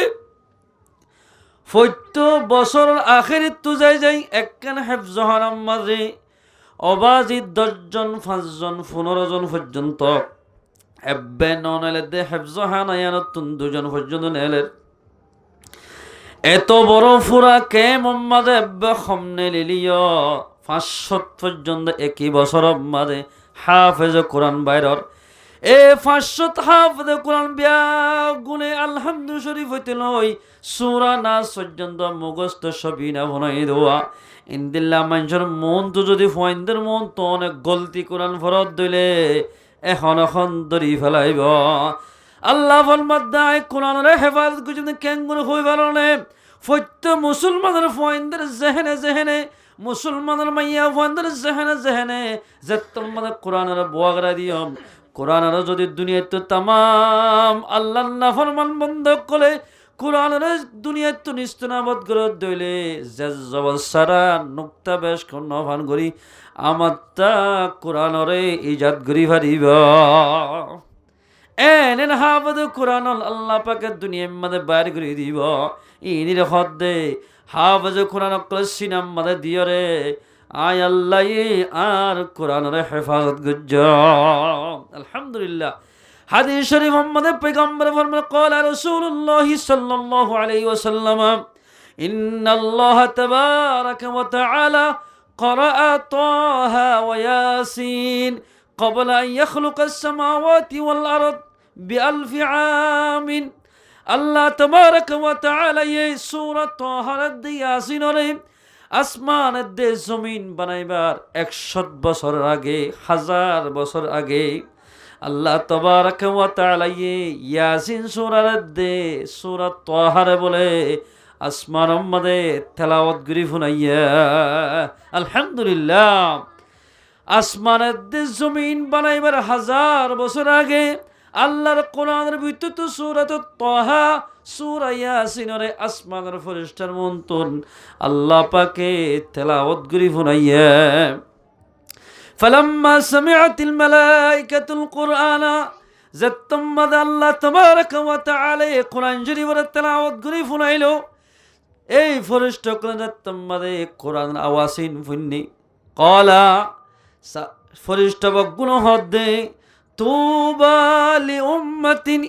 70 বছর আখিরিত তো যাই একখান হেফজ হারাম মাঝে অবাজি 10 জন 5 জন 15 জন পর্যন্ত এব্বে ননেলে দে হেফজ হানায়ানতুন 2 জন পর্যন্ত নেলে এত বড় ফুরা কে মোহাম্মদ এব্বে খমনে লিলিও 500 পর্যন্ত একই বছর মাঝে হাফেজ কোরআন বাইরর এ 500 হাফেজ কোরআন বিয়া গুনে আলহামদু শরীফ হইতে লই সূরা নাস পর্যন্ত মুখস্থ সবিনা বনাই দেওয়া ইনদিল্লাহ মানুষের মন তো যদি ফয়েন্দের মন তো অনেক গলতি কোরআন ফরত দইলে এখন ধরি ফেলাইব আল্লাহ ফলমাদ্দায় কোরআনের হেফাজত করছেন কেঙ্গুর হই পারনে ফত্য মুসলমানের ফয়েন্দের জেহেনে মুসলমানের মাইয়া ফয়েন্দের জেহেনে যে তোমাদের কোরআনের বোয়াগরা দিয়ম কোরআনের যদি দুনিয়ায় তো তামাম আল্লাহ নাফরমান বন্ধ করে কোরআনের দুনিয়ায় তো নিস্তনাবদ করে দইলে যে জবল সারা নুক্তা বেশ কর্ণভান করি আমার তা কোরআনরে ইজাত করি পারিব এন হাফেজ কোরআন আল্লাহ পাকে দুনিয়ার মধ্যে বাইর করে দিব ইনির হদ্দে হাফেজ কোরআন সিনাম মধ্যে দিও রে আয় আল্লাহ আর কোরআনের হেফাজত গুজ্জ আলহামদুলিল্লাহ হাদিস শরীফ মোহাম্মদ পয়গম্বর ফরমান ক্বালা রাসূলুল্লাহ সাল্লাল্লাহু আলাইহি ওয়াসাল্লাম ইন্নাল্লাহ তাবারাকা ওয়া তাআলা قرأ طه وياسين قبل أن يخلق السماوات والأرض بألف عام الله تبارك وتعالى سورة طه رد ياسين আসমান দে জমিন বানাইবার 100 বছর আগে 1000 বছর আগে আল্লাহ তাবারাকা ওয়া তাআলা ইয়াসিন সূরার দে সূরা তাহার বলে আসমান মধ্যে তেলাওয়াত করি ফুনাইয়া আলহামদুলিল্লাহ আসমানের দে জমিন বানাইবার 1000 বছর আগে আল্লাহর কোরআনের ভিতরে সূরা তাহা সূরা ইয়াসিনের আসমানের ফেরেশতার মন্তন আল্লাহ পাকে তেলাওয়াত করি ফুনাইয়া فلما سمعت الملائكة القرآن زتمد الله تبارك وتعالى قرآن شريف التلاوت করি ফুনাইলো এই ফেরেশতা কোন জত্তমদে কোরআন আওয়াসিন ফুন্নি قالا ফেরেশতা বগুণ হদে তুবা লিউম্মাতিন